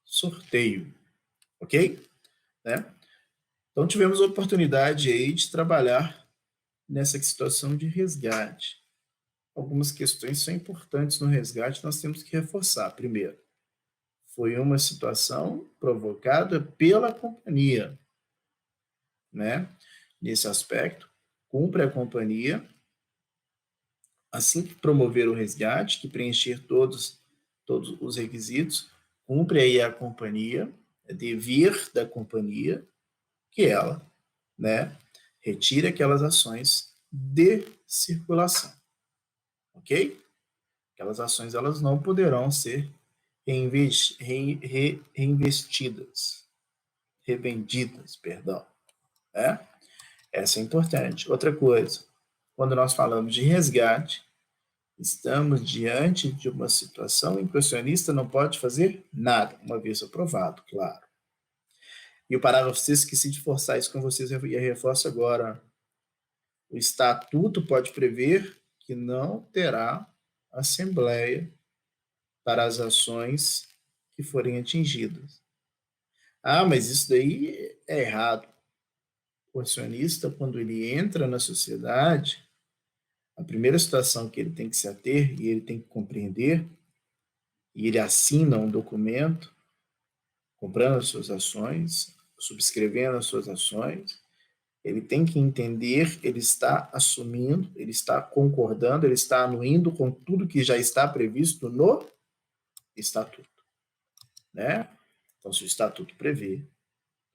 sorteio, ok? Né? Então, tivemos a oportunidade aí de trabalhar nessa situação de resgate. Algumas questões são importantes no resgate, nós temos que reforçar. Primeiro, foi uma situação provocada pela companhia, né? Nesse aspecto, cumpre a companhia, assim que promover o resgate, que preencher todos os requisitos, cumpre aí a companhia, é dever da companhia, que ela, né, retire aquelas ações de circulação, ok? Aquelas ações elas não poderão ser reinvestidas, revendidas, perdão, né? Essa é importante. Outra coisa, quando nós falamos de resgate, estamos diante de uma situação em que o acionista não pode fazer nada, uma vez aprovado, claro. E o parágrafo 6, esqueci de forçar isso com vocês e reforço agora. O estatuto pode prever que não terá assembleia para as ações que forem atingidas. Ah, mas isso daí é errado. O acionista, quando ele entra na sociedade, a primeira situação que ele tem que se ater e ele tem que compreender, e ele assina um documento comprando as suas ações, subscrevendo as suas ações, ele tem que entender, ele está assumindo, ele está concordando, ele está anuindo com tudo que já está previsto no estatuto, né? Então, se o estatuto prevê,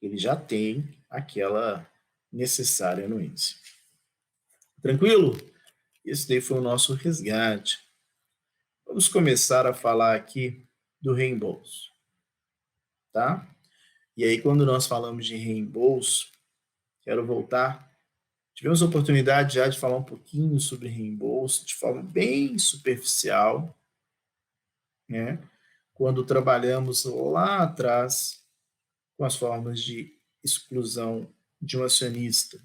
ele já tem aquela necessária anuência. Tranquilo? Esse daí foi o nosso resgate. Vamos começar a falar aqui do reembolso, tá? E aí, quando nós falamos de reembolso, quero voltar. Tivemos a oportunidade já de falar um pouquinho sobre reembolso, de forma bem superficial, né? Quando trabalhamos lá atrás com as formas de exclusão de um acionista,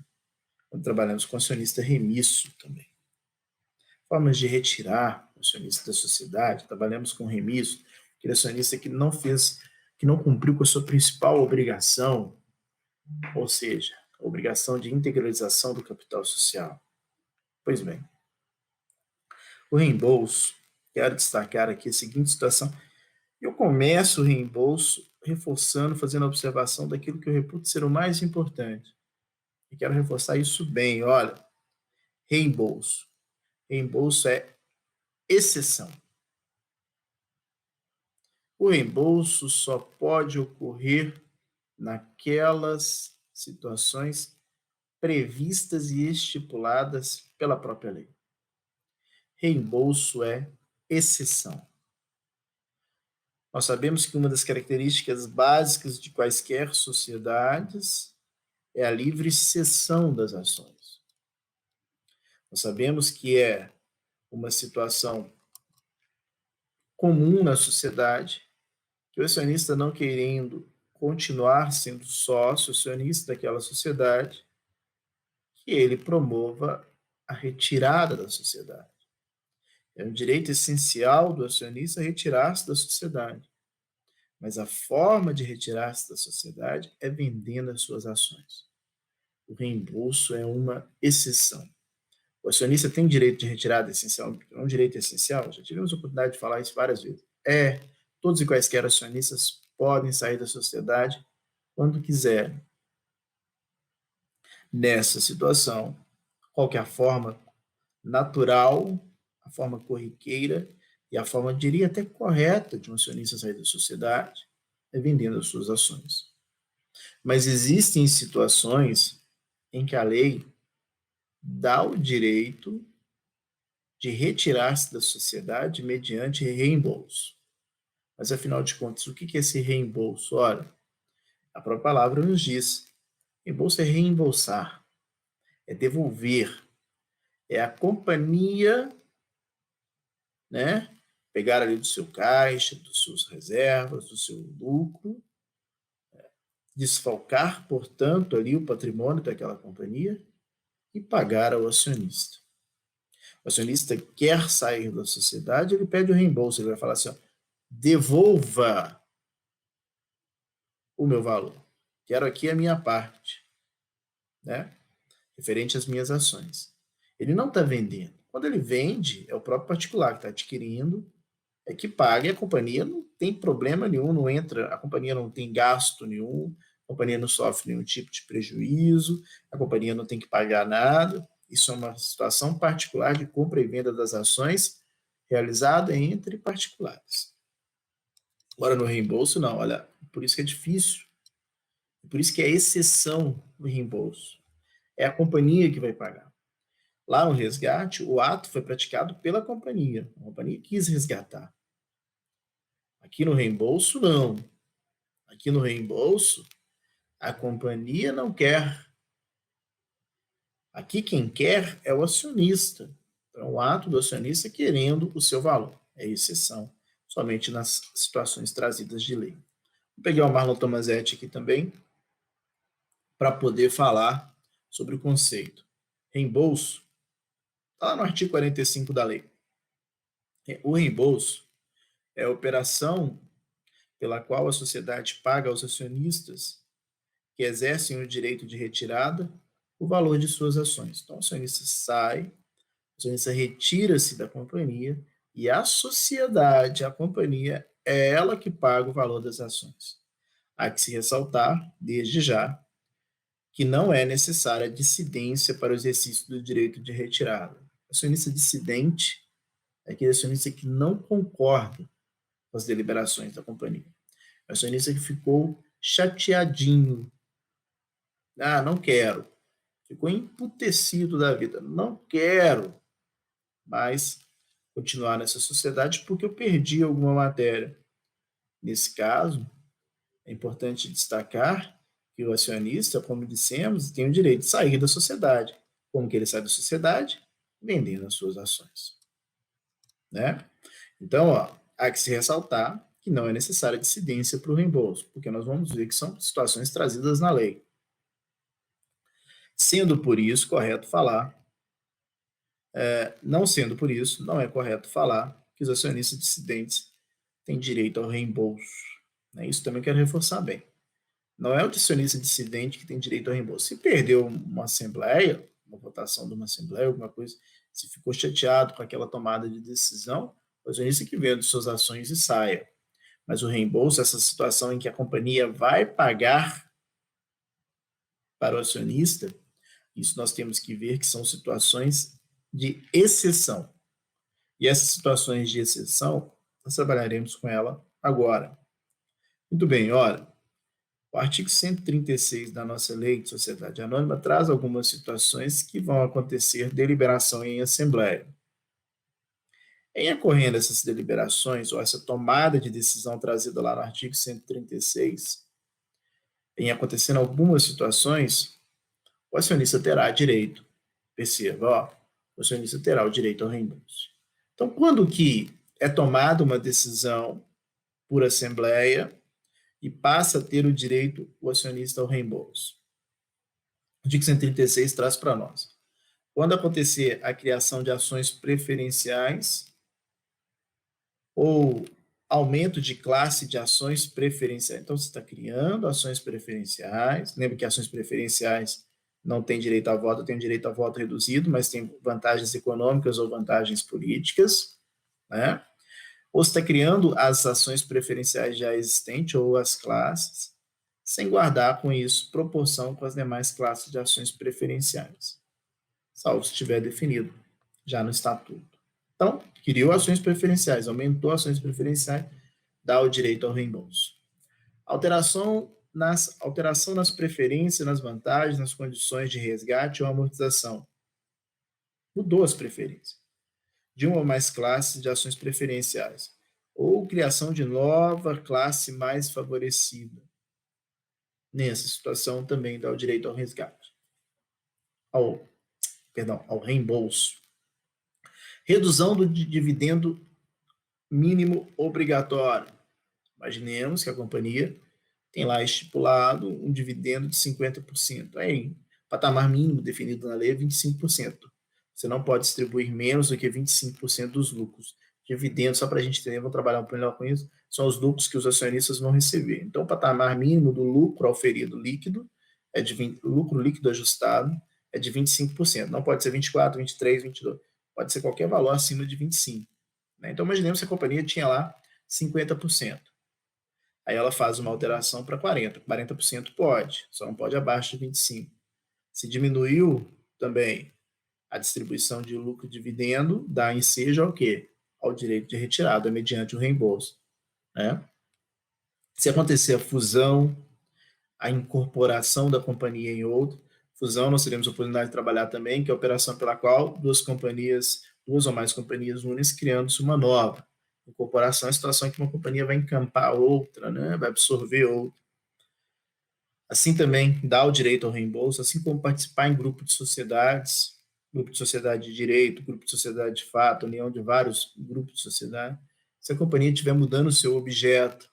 quando trabalhamos com acionista remisso também. Formas de retirar o acionista da sociedade, trabalhamos com remisso, aquele acionista que não fez, que não cumpriu com a sua principal obrigação, ou seja, a obrigação de integralização do capital social. Pois bem, o reembolso, quero destacar aqui a seguinte situação. Eu começo o reembolso reforçando, fazendo a observação daquilo que eu reputo ser o mais importante. E quero reforçar isso bem. Olha, reembolso. Reembolso é exceção. O reembolso só pode ocorrer naquelas situações previstas e estipuladas pela própria lei. Reembolso é exceção. Nós sabemos que uma das características básicas de quaisquer sociedades é a livre cessão das ações. Nós sabemos que é uma situação comum na sociedade que o acionista não querendo continuar sendo sócio acionista daquela sociedade, que ele promova a retirada da sociedade. É um direito essencial do acionista retirar-se da sociedade. Mas a forma de retirar-se da sociedade é vendendo as suas ações. O reembolso é uma exceção. O acionista tem direito de retirada essencial, é um direito essencial? Já tivemos a oportunidade de falar isso várias vezes. Todos e quaisquer acionistas podem sair da sociedade quando quiserem. Nessa situação, qual que é a forma natural, a forma corriqueira e a forma, diria até correta, de um acionista sair da sociedade é vendendo as suas ações. Mas existem situações em que a lei dá o direito de retirar-se da sociedade mediante reembolso. Mas, afinal de contas, o que é esse reembolso? Ora, a própria palavra nos diz, reembolso é reembolsar, é devolver, é a companhia, né, pegar ali do seu caixa, das suas reservas, do seu lucro, desfalcar, portanto, ali o patrimônio daquela companhia e pagar ao acionista. O acionista quer sair da sociedade, ele pede o reembolso, ele vai falar assim, ó, devolva o meu valor. Quero aqui a minha parte, né? Referente às minhas ações. Ele não está vendendo. Quando ele vende, é o próprio particular que está adquirindo, é que paga e a companhia não tem problema nenhum, não entra, a companhia não tem gasto nenhum, a companhia não sofre nenhum tipo de prejuízo, a companhia não tem que pagar nada. Isso é uma situação particular de compra e venda das ações realizada entre particulares. Agora, no reembolso, não. Olha, por isso que é difícil. Por isso que é exceção no reembolso. É a companhia que vai pagar. Lá no resgate, o ato foi praticado pela companhia. A companhia quis resgatar. Aqui no reembolso, não. Aqui no reembolso, a companhia não quer. Aqui quem quer é o acionista. Então, o ato do acionista querendo o seu valor. É exceção, somente nas situações trazidas de lei. Vou pegar o Marlon Tomazetti aqui também, para poder falar sobre o conceito. Reembolso, está lá no artigo 45 da lei. O reembolso é a operação pela qual a sociedade paga aos acionistas que exercem o direito de retirada o valor de suas ações. Então, o acionista sai, o acionista retira-se da companhia e a sociedade, a companhia, é ela que paga o valor das ações. Há que se ressaltar, desde já, que não é necessária dissidência para o exercício do direito de retirada. Acionista dissidente é aquele acionista que não concorda com as deliberações da companhia. É o acionista que ficou chateadinho. Ah, não quero. Ficou emputecido da vida. Não quero mais continuar nessa sociedade porque eu perdi alguma matéria. Nesse caso, é importante destacar que o acionista, como dissemos, tem o direito de sair da sociedade. Como que ele sai da sociedade? Vendendo as suas ações. Né? Então, há que se ressaltar que não é necessária dissidência para o reembolso, porque nós vamos ver que são situações trazidas na lei. Sendo por isso correto falar, não sendo por isso, não é correto falar que os acionistas dissidentes têm direito ao reembolso. Né? Isso também quero reforçar bem. Não é o acionista dissidente que tem direito ao reembolso. Se perdeu uma assembleia, uma votação de uma assembleia, alguma coisa, se ficou chateado com aquela tomada de decisão, o acionista que venda suas ações e saia. Mas o reembolso, essa situação em que a companhia vai pagar para o acionista, isso nós temos que ver que são situações de exceção. E essas situações de exceção, nós trabalharemos com ela agora. Muito bem, olha, o artigo 136 da nossa Lei de Sociedade Anônima traz algumas situações que vão acontecer deliberação em assembleia. Em ocorrendo essas deliberações, ou essa tomada de decisão trazida lá no artigo 136, em acontecendo algumas situações, o acionista terá direito, perceba, o acionista terá o direito ao reembolso. Então, quando que é tomada uma decisão por assembleia e passa a ter o direito o acionista ao reembolso? O artigo 136 traz para nós. Quando acontecer a criação de ações preferenciais ou aumento de classe de ações preferenciais. Então, você está criando ações preferenciais. Lembra que ações preferenciais não têm direito a voto, tem direito a voto reduzido, mas tem vantagens econômicas ou vantagens políticas, né? Ou você está criando as ações preferenciais já existentes ou as classes, sem guardar com isso proporção com as demais classes de ações preferenciais, salvo se estiver definido já no estatuto. Então, criou ações preferenciais, aumentou ações preferenciais, dá o direito ao reembolso. Alteração nas preferências, nas vantagens, nas condições de resgate ou amortização. Mudou as preferências de uma ou mais classes de ações preferenciais, ou criação de nova classe mais favorecida. Nessa situação também dá o direito ao resgate, ao reembolso. Redução do dividendo mínimo obrigatório. Imaginemos que a companhia tem lá estipulado um dividendo de 50%. Aí, patamar mínimo definido na lei é 25%. Você não pode distribuir menos do que 25% dos lucros. Dividendos, só para a gente entender, vou trabalhar um pouco melhor com isso, são os lucros que os acionistas vão receber. Então, o patamar mínimo do lucro auferido líquido, lucro líquido ajustado, é de 25%. Não pode ser 24%, 23%, 22%. Pode ser qualquer valor acima de 25%. Né? Então, imaginemos que a companhia tinha lá 50%. Aí ela faz uma alteração para 40%. 40% pode, só não pode abaixo de 25%. Se diminuiu também a distribuição de lucro e dividendo, dá ensejo ao quê? Ao direito de retirada, mediante o reembolso. Né? Se acontecer a fusão, a incorporação da companhia em outra, fusão nós teremos a oportunidade de trabalhar também, que é a operação pela qual duas ou mais companhias unem-se, criando-se uma nova. Incorporação é a situação em que uma companhia vai encampar outra, né? Vai absorver outra. Assim também dá o direito ao reembolso, assim como participar em grupo de sociedades, grupo de sociedade de direito, grupo de sociedade de fato, união de vários grupos de sociedade. Se a companhia estiver mudando o seu objeto,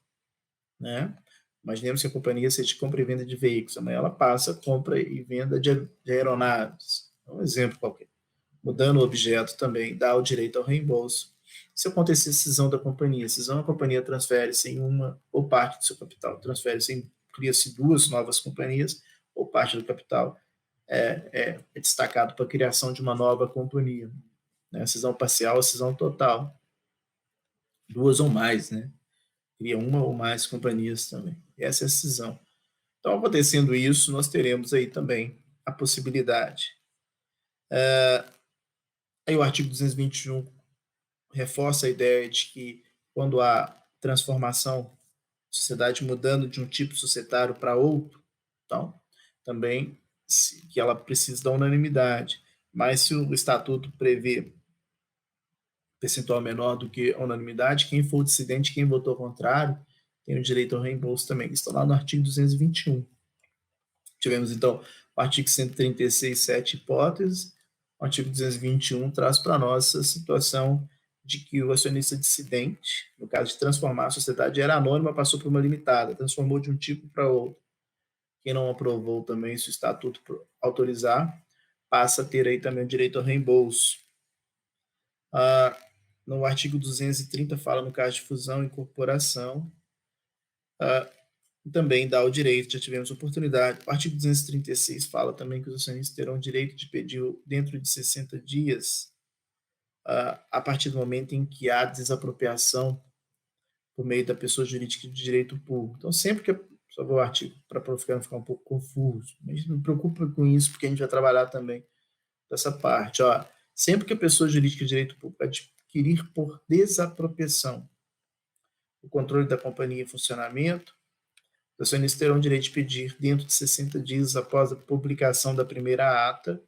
né? Imaginemos que a companhia seja de compra e venda de veículos, amanhã ela passa compra e venda de aeronaves. É um exemplo qualquer. Mudando o objeto também dá o direito ao reembolso. Se acontecer cisão da companhia, a companhia transfere-se em uma ou parte do seu capital, cria-se duas novas companhias ou parte do capital é destacado para a criação de uma nova companhia. Né? Cisão parcial ou cisão total. Duas ou mais, né? Cria uma ou mais companhias também. Essa é a cisão. Então, acontecendo isso, nós teremos aí também a possibilidade. Aí o artigo 221 reforça a ideia de que quando há transformação, sociedade mudando de um tipo societário para outro, então, também que ela precisa da unanimidade. Mas se o estatuto prevê percentual menor do que a unanimidade, quem for dissidente, quem votou contrário, tem o direito ao reembolso também. Isso está lá no artigo 221. Tivemos, então, o artigo 136, 7 hipóteses. O artigo 221 traz para nós a situação de que o acionista dissidente, no caso de transformar a sociedade, era anônima, passou por uma limitada, transformou de um tipo para outro. Quem não aprovou também, se o estatuto autorizar, passa a ter aí também o direito ao reembolso. No artigo 230 fala no caso de fusão e incorporação, também dá o direito, já tivemos oportunidade. O artigo 236 fala também que os acionistas terão o direito de pedir dentro de 60 dias, a partir do momento em que há desapropriação por meio da pessoa jurídica de direito público. Então, sempre que, só vou o artigo para não ficar um pouco confuso, mas não me preocupa com isso, porque a gente vai trabalhar também dessa parte. Sempre que a pessoa jurídica de direito público adquirir por desapropriação o controle da companhia em funcionamento, os acionistas terão o direito de pedir, dentro de 60 dias após a publicação da primeira ata,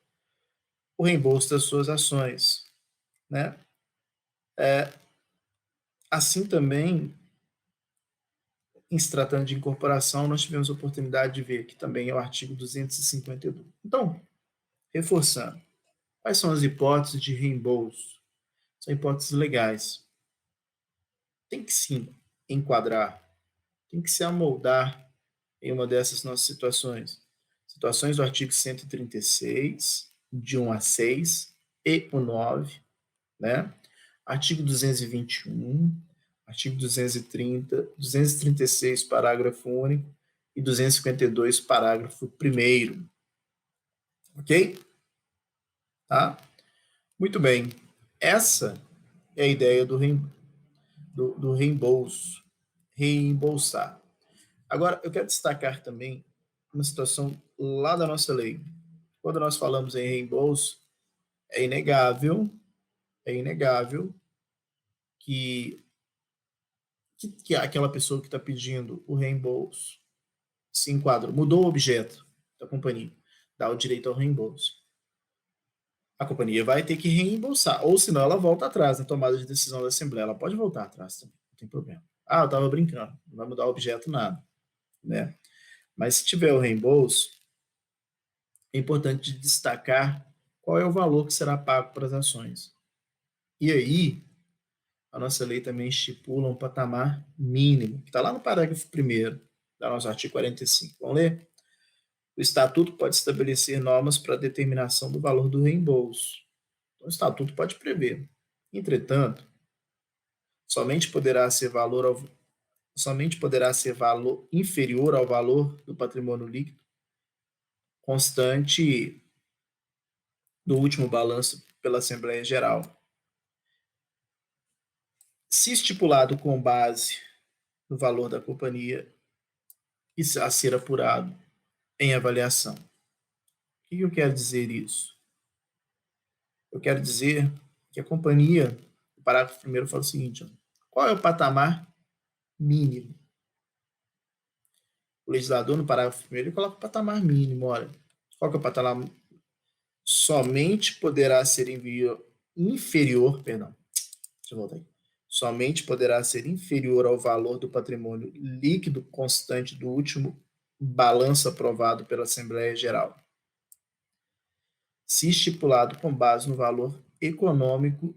o reembolso das suas ações. Né? Assim também, em se tratando de incorporação, nós tivemos a oportunidade de ver que também é o artigo 252. Então, reforçando, quais são as hipóteses de reembolso? São hipóteses legais. Tem que sim enquadrar, tem que se amoldar em uma dessas nossas situações. Situações do artigo 136, de 1 a 6, e o 9, né? Artigo 221, artigo 230, 236, parágrafo único, e 252, parágrafo 1º. Ok? Tá? Muito bem. Essa é a ideia do reembolso. Reembolsar. Agora, eu quero destacar também uma situação lá da nossa lei. Quando nós falamos em reembolso, é inegável que aquela pessoa que está pedindo o reembolso se enquadra, mudou o objeto da companhia, dá o direito ao reembolso. A companhia vai ter que reembolsar, ou senão ela volta atrás na tomada de decisão da Assembleia. Ela pode voltar atrás também, não tem problema. Eu estava brincando, não vai mudar o objeto nada, né? Mas se tiver o reembolso, é importante destacar qual é o valor que será pago para as ações. E aí, a nossa lei também estipula um patamar mínimo, que está lá no parágrafo 1º do nosso artigo 45. Vamos ler? O Estatuto pode estabelecer normas para a determinação do valor do reembolso. Então, o Estatuto pode prever. Entretanto, somente poderá ser valor inferior ao valor do patrimônio líquido constante do último balanço pela Assembleia Geral. Se estipulado com base no valor da companhia a ser apurado em avaliação. O que eu quero dizer isso? Eu quero dizer que a companhia, o parágrafo 1º fala o seguinte, qual é o patamar mínimo? O legislador, no parágrafo 1º, ele coloca o patamar mínimo, olha, qual que é o patamar? Somente poderá ser inferior, deixa eu voltar aí, somente poderá ser inferior ao valor do patrimônio líquido constante do último balanço aprovado pela Assembleia Geral, se estipulado com base no valor econômico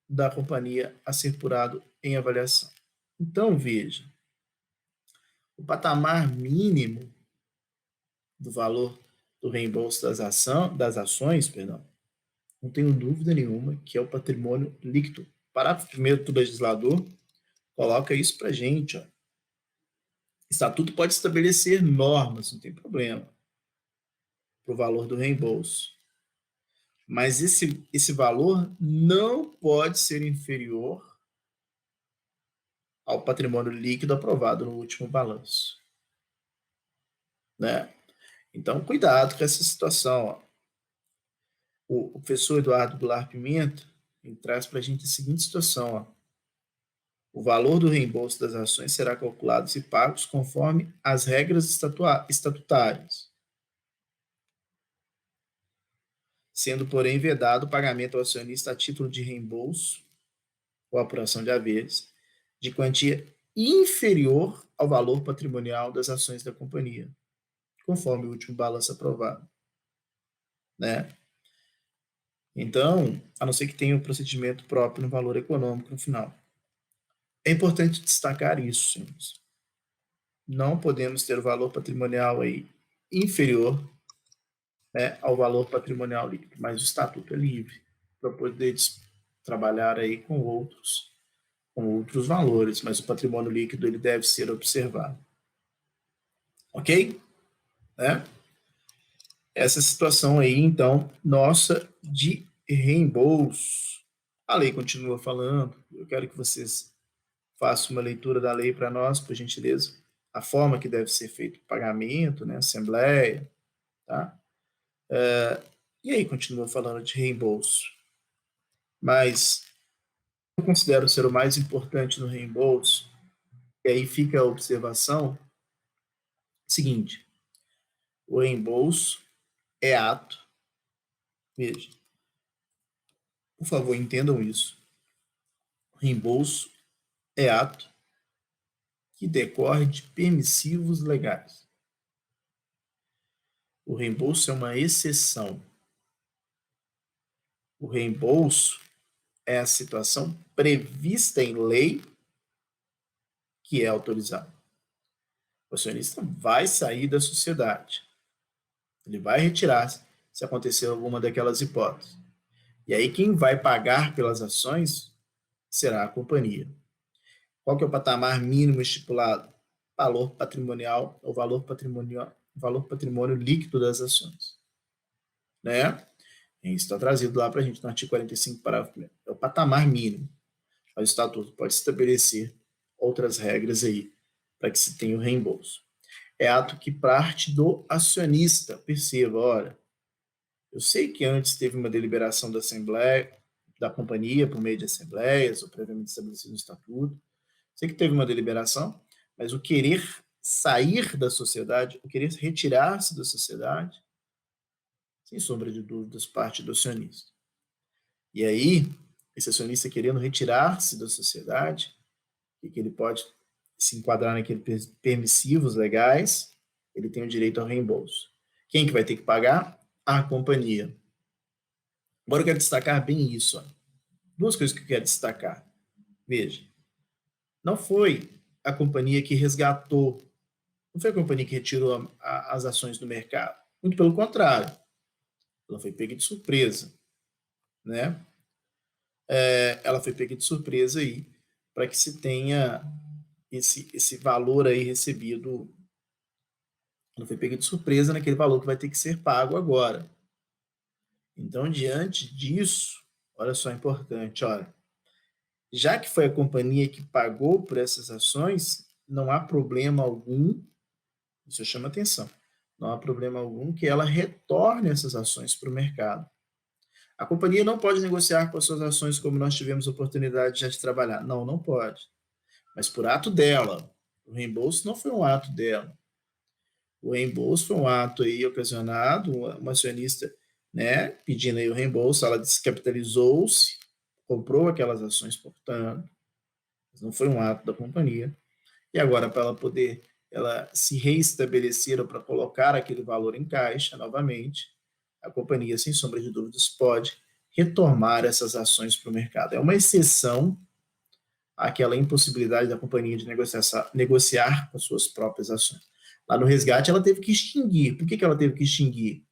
da companhia a ser apurado em avaliação. Então, veja, o patamar mínimo do valor do reembolso das ações, não tenho dúvida nenhuma que é o patrimônio líquido. Parágrafo 1º do legislador coloca isso para a gente. O Estatuto pode estabelecer normas, não tem problema, para o valor do reembolso. Mas esse valor não pode ser inferior ao patrimônio líquido aprovado no último balanço. né? Então, cuidado com essa situação. Ó. O professor Eduardo Goulart Pimenta ele traz para a gente a seguinte situação. Ó. O valor do reembolso das ações será calculado e pagos conforme as regras estatutárias, sendo, porém, vedado o pagamento ao acionista a título de reembolso ou apuração de haveres de quantia inferior ao valor patrimonial das ações da companhia, conforme o último balanço aprovado, né? Então, a não ser que tenha um procedimento próprio no valor econômico no final. É importante destacar isso, senhores. Não podemos ter o valor patrimonial aí inferior, né, ao valor patrimonial líquido, mas o estatuto é livre para poder trabalhar aí com outros valores, mas o patrimônio líquido ele deve ser observado. Ok? Né? Essa situação aí, então, nossa de reembolso. A lei continua falando, eu quero que vocês façam uma leitura da lei para nós, por gentileza. A forma que deve ser feito o pagamento, né, assembleia, tá? E aí continua falando de reembolso. Mas eu considero ser o mais importante no reembolso, e aí fica a observação seguinte, o reembolso é ato, veja, por favor, entendam isso, o reembolso é ato que decorre de permissivos legais. O reembolso é uma exceção. O reembolso é a situação prevista em lei que é autorizada. O acionista vai sair da sociedade. Ele vai retirar-se se acontecer alguma daquelas hipóteses. E aí quem vai pagar pelas ações será a companhia. Qual que é o patamar mínimo estipulado? Valor patrimonial, o valor patrimônio líquido das ações. Né? Isso está trazido lá para a gente no artigo 45, parágrafo 1. É o patamar mínimo. O estatuto pode estabelecer outras regras aí para que se tenha o reembolso. É ato que parte do acionista. Perceba, olha, eu sei que antes teve uma deliberação da Assembleia, da companhia, por meio de assembleias, ou previamente estabelecido no estatuto. Sei que teve uma deliberação, mas o querer sair da sociedade, o querer retirar-se da sociedade, sem sombra de dúvidas, parte do acionista. E aí, esse acionista querendo retirar-se da sociedade, e que ele pode se enquadrar naqueles permissivos legais, ele tem o direito ao reembolso. Quem que vai ter que pagar? A companhia. Agora eu quero destacar bem isso. Ó. Duas coisas que eu quero destacar. Veja, não foi a companhia que resgatou, não foi a companhia que retirou as ações do mercado. Muito pelo contrário, ela foi pega de surpresa, né? Ela foi pega de surpresa aí para que se tenha esse valor aí recebido. Ela foi pega de surpresa naquele valor que vai ter que ser pago agora. Então, diante disso, olha só, importante, olha, já que foi a companhia que pagou por essas ações, não há problema algum, isso chama atenção, não há problema algum que ela retorne essas ações para o mercado. A companhia não pode negociar com as suas ações como nós tivemos oportunidade já de trabalhar. Não, não pode. Mas por ato dela. O reembolso não foi um ato dela. O reembolso foi um ato aí ocasionado, uma acionista, né, pedindo aí o reembolso, ela descapitalizou-se, comprou aquelas ações, portanto, mas não foi um ato da companhia. E agora, para ela poder ela se reestabelecer ou para colocar aquele valor em caixa novamente, a companhia, sem sombra de dúvidas, pode retomar essas ações para o mercado. É uma exceção àquela impossibilidade da companhia de negociar com as suas próprias ações. Lá no resgate, ela teve que extinguir. Por que ela teve que extinguir?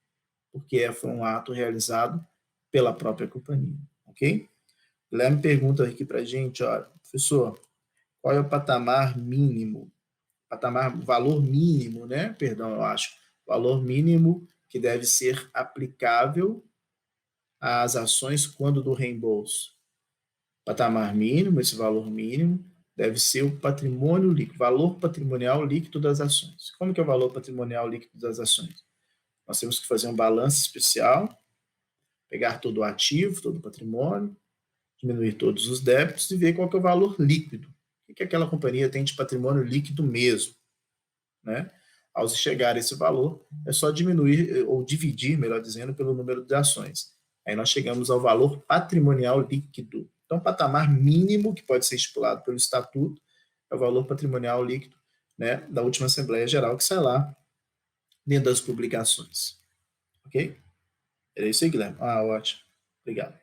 Porque foi um ato realizado pela própria companhia, ok? Guilherme pergunta aqui para a gente, ó, professor, qual é o patamar mínimo? Valor mínimo, né? Perdão, eu acho. Valor mínimo que deve ser aplicável às ações quando do reembolso. Patamar mínimo, esse valor mínimo, deve ser o patrimônio líquido, valor patrimonial líquido das ações. Como que é o valor patrimonial líquido das ações? Nós temos que fazer um balanço especial, pegar todo o ativo, todo o patrimônio, diminuir todos os débitos e ver qual que é o valor líquido. O que aquela companhia tem de patrimônio líquido mesmo, né? Ao se chegar a esse valor, é só diminuir, ou dividir, melhor dizendo, pelo número de ações. Aí nós chegamos ao valor patrimonial líquido. Então, o patamar mínimo que pode ser estipulado pelo estatuto é o valor patrimonial líquido, né, da última Assembleia Geral, que sai lá dentro das publicações. Ok? Era isso aí, Guilherme. Ah, ótimo. Obrigado.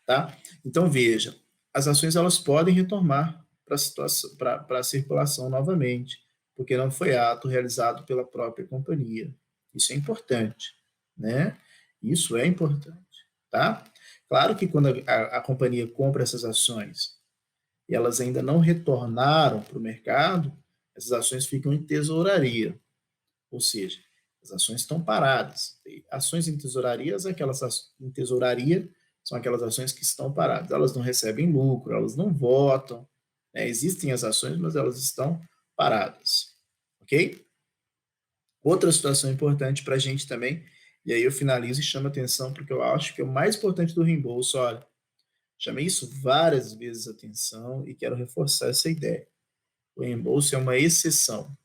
Tá? Então, veja, as ações elas podem retornar para a circulação novamente, porque não foi ato realizado pela própria companhia. Isso é importante, né? Isso é importante, tá? Claro que quando a companhia compra essas ações e elas ainda não retornaram para o mercado, essas ações ficam em tesouraria, ou seja, as ações estão paradas. Ações em tesouraria, em tesouraria são aquelas ações que estão paradas. Elas não recebem lucro, elas não votam, né? Existem as ações, mas elas estão paradas. Ok? Outra situação importante para a gente também, e aí eu finalizo e chamo a atenção, porque eu acho que é o mais importante do reembolso, olha, chamei isso várias vezes a atenção e quero reforçar essa ideia. O reembolso é uma exceção.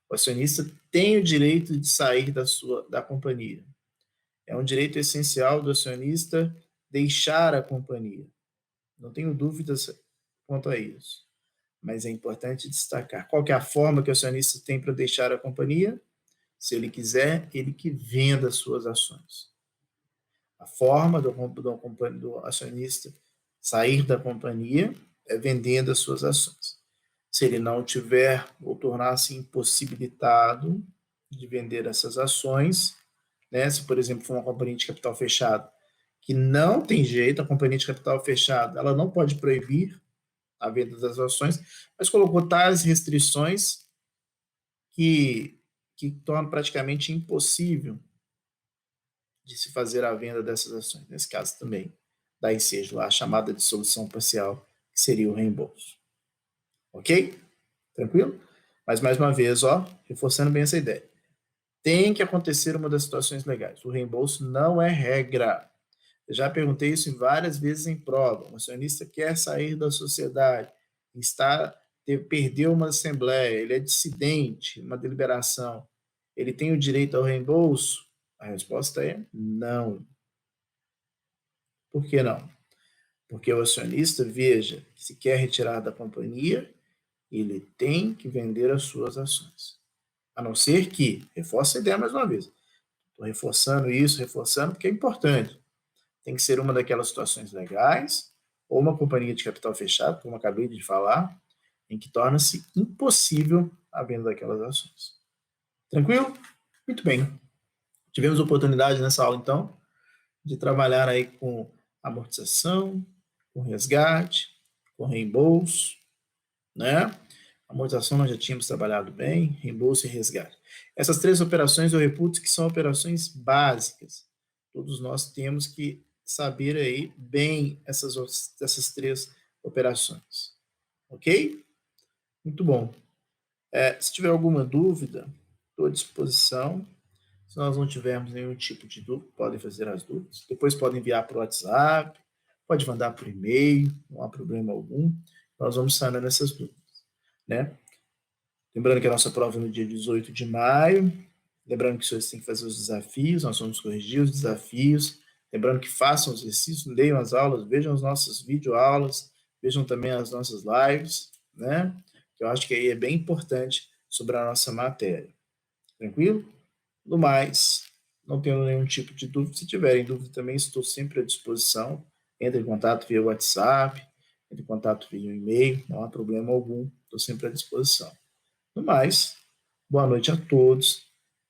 O acionista tem o direito de sair da companhia. É um direito essencial do acionista deixar a companhia. Não tenho dúvidas quanto a isso. Mas é importante destacar qual que é a forma que o acionista tem para deixar a companhia. Se ele quiser, ele que venda as suas ações. A forma do acionista sair da companhia é vendendo as suas ações. Se ele não tiver ou tornar-se impossibilitado de vender essas ações, né? Se, por exemplo, for uma companhia de capital fechado, que não tem jeito, a companhia de capital fechado, ela não pode proibir a venda das ações, mas colocou tais restrições que tornam praticamente impossível de se fazer a venda dessas ações. Nesse caso também, dá ensejo lá a chamada de solução parcial, que seria o reembolso. Ok? Tranquilo? Mas, mais uma vez, ó, reforçando bem essa ideia. Tem que acontecer uma das situações legais. O reembolso não é regra. Eu já perguntei isso várias vezes em prova. O acionista quer sair da sociedade, perdeu uma assembleia, ele é dissidente, uma deliberação. Ele tem o direito ao reembolso? A resposta é não. Por que não? Porque o acionista, veja, se quer retirar da companhia, ele tem que vender as suas ações. A não ser que, reforça a ideia mais uma vez, estou reforçando isso, reforçando, porque é importante. Tem que ser uma daquelas situações legais, ou uma companhia de capital fechado, como acabei de falar, em que torna-se impossível a venda daquelas ações. Tranquilo? Muito bem. Tivemos oportunidade nessa aula, então, de trabalhar aí com amortização, com resgate, com reembolso, né? Amortização nós já tínhamos trabalhado bem, reembolso e resgate. Essas três operações eu reputo que são operações básicas. Todos nós temos que saber aí bem essas três operações. Ok? Muito bom. Se tiver alguma dúvida, estou à disposição. Se nós não tivermos nenhum tipo de dúvida, podem fazer as dúvidas. Depois podem enviar para o WhatsApp, pode mandar por e-mail, não há problema algum. Nós vamos sanando essas dúvidas, né? Lembrando que a nossa prova é no dia 18 de maio. Lembrando que vocês têm que fazer os desafios, nós vamos corrigir os desafios. Lembrando que façam os exercícios, leiam as aulas, vejam as nossas videoaulas, vejam também as nossas lives, né? Que eu acho que aí é bem importante sobre a nossa matéria. Tranquilo? No mais, não tenho nenhum tipo de dúvida. Se tiverem dúvida também, estou sempre à disposição. Entre em contato via WhatsApp, entre em contato via e-mail, não há problema algum, estou sempre à disposição. No mais, boa noite a todos,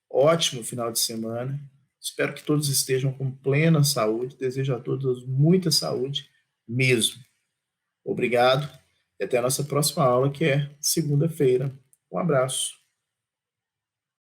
ótimo final de semana, espero que todos estejam com plena saúde, desejo a todos muita saúde mesmo. Obrigado e até a nossa próxima aula, que é segunda-feira. Um abraço.